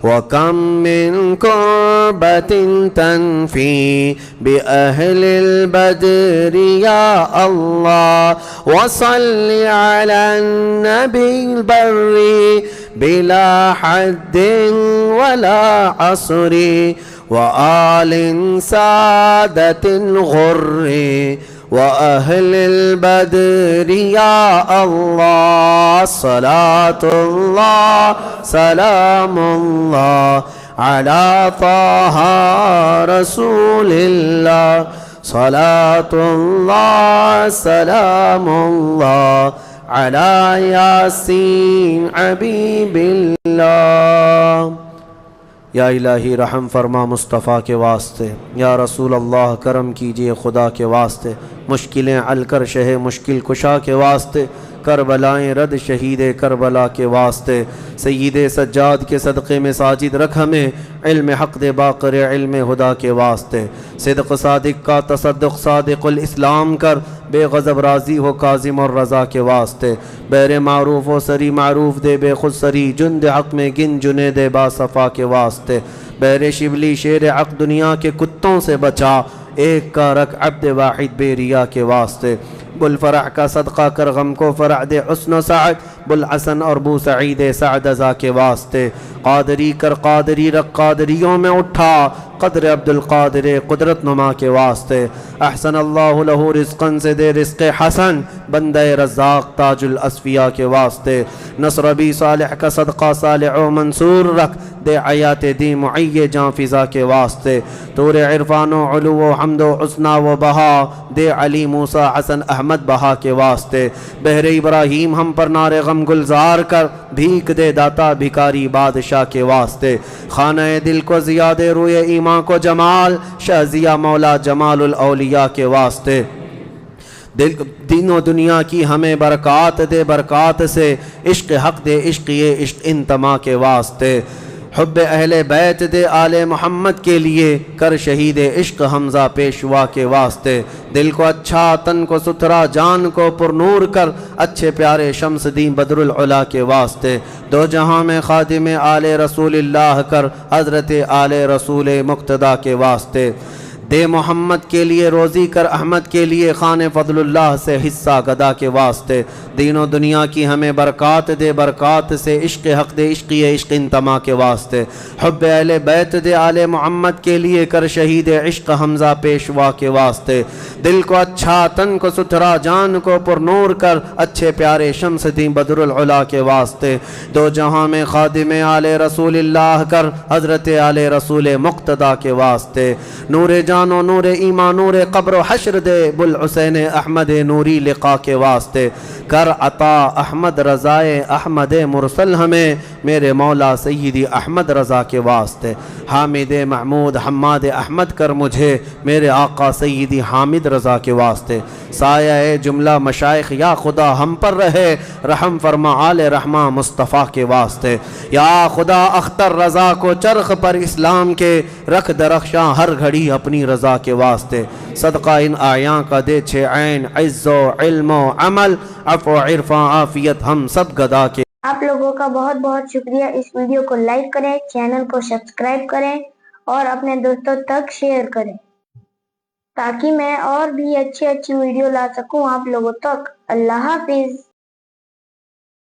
وكم من كربة تنفي بأهل البدر يا الله. وصل على النبي البر بلا حد ولا عصر وآل سادة الغر وأهل البدر يا الله صلاة الله سلام الله على طه رسول الله صلاة الله سلام الله على یاسین حبیب اللہ۔ یا الہی رحم فرما مصطفیٰ کے واسطے، یا رسول اللہ کرم کیجئے خدا کے واسطے، مشکلیں حل کر شہ مشکل کشا کے واسطے، کربلائیں رد شہید کربلا کے واسطے، سید سجاد کے صدقے میں ساجد رکھ ہمیں، علم حق دے باقر علم خدا کے واسطے، صدق صادق کا تصدق صادق الاسلام کر، بے غضب راضی ہو کاظم اور رضا کے واسطے، بیر معروف و سری معروف دے بے خود سری، جند حق میں گن جنے دے با صفا کے واسطے، بیر شبلی شیر حق دنیا کے کتوں سے بچا، ایک کا رکھ عبد واحد بے ریا کے واسطے، بلفرح کا صدقہ کر غم کو فرح دے حسن و سعد، بلحسن اور بو سعید سعد ازا کے واسطے، قادری کر قادری رکھ قادریوں میں اٹھا، قدر عبد القادر قدرت نما کے واسطے، احسن اللہ لہو رزقن سے دے رزق حسن، بندہ رزاق تاج الاصفیاء کے واسطے، نصر بی صالح کا صدقہ صالح و منصور رکھ، دے حیات دی معی جاں فضا کے واسطے، طور عرفان و علو و حمد و حسنہ و بہا، دے علی موسیٰ حسن احمد بہا کے واسطے، بحر ابراہیم ہم پر نار غم گلزار کر، بھیک دے داتا بھکاری بادشاہ کے واسطے، خانہ دل کو زیاد روئے ایمان کو جمال، شہزیہ مولا جمال الاولیاء کے واسطے، دین و دنیا کی ہمیں برکات دے برکات سے، عشق حق دے عشق یہ عشق انتما کے واسطے، حب اہل بیت دے آل محمد کے لیے، کر شہید عشق حمزہ پیشوا کے واسطے، دل کو اچھا تن کو ستھرا جان کو پر نور کر، اچھے پیارے شمس دین بدر العلا کے واسطے، دو جہاں میں خادم آل رسول اللہ کر، حضرت آل رسول مقتدیٰ کے واسطے، دے محمد کے لیے روزی کر احمد کے لیے، خان فضل اللہ سے حصہ گدا کے واسطے، دین و دنیا کی ہمیں برکات دے برکات سے، عشق حق دے عشق یہ عشق انتما کے واسطے، حب اہل بیت دے آل محمد کے لیے، کر شہید عشق حمزہ پیشوا کے واسطے، دل کو اچھا تن کو ستھرا جان کو پر نور کر، اچھے پیارے شمس دین بدر العلا کے واسطے، دو جہاں میں خادم آل رسول اللہ کر، حضرت آل رسول مقتدیٰ کے واسطے، نور جان و نور ایمان نور قبر و حشر دے، بلحسین احمد نوری لقا کے واسطے، کر عطا احمد رضائے احمد مرسل ہمیں، میرے مولا سیدی احمد رضا کے واسطے، حامد محمود حماد احمد کر مجھے، میرے آقا سیدی حامد رضا کے واسطے، سایہ جملہ مشائخ یا خدا ہم پر رہے، رحم فرما آل رحمہ مصطفیٰ کے واسطے، یا خدا اختر رضا کو چرخ پر اسلام کے، رکھ درخشاں ہر گھڑی اپنی رضا کے واسطے، صدقہ ان آیاں کا دے چھ عین عز و علم و عمل، عفو عرفاں عافیت ہم سب گدا کے۔ آپ لوگوں کا بہت بہت شکریہ، اس ویڈیو کو لائک کریں، چینل کو سبسکرائب کریں اور اپنے دوستوں تک شیئر کریں تاکہ میں اور بھی اچھی ویڈیو لا سکوں آپ لوگوں تک۔ اللہ حافظ۔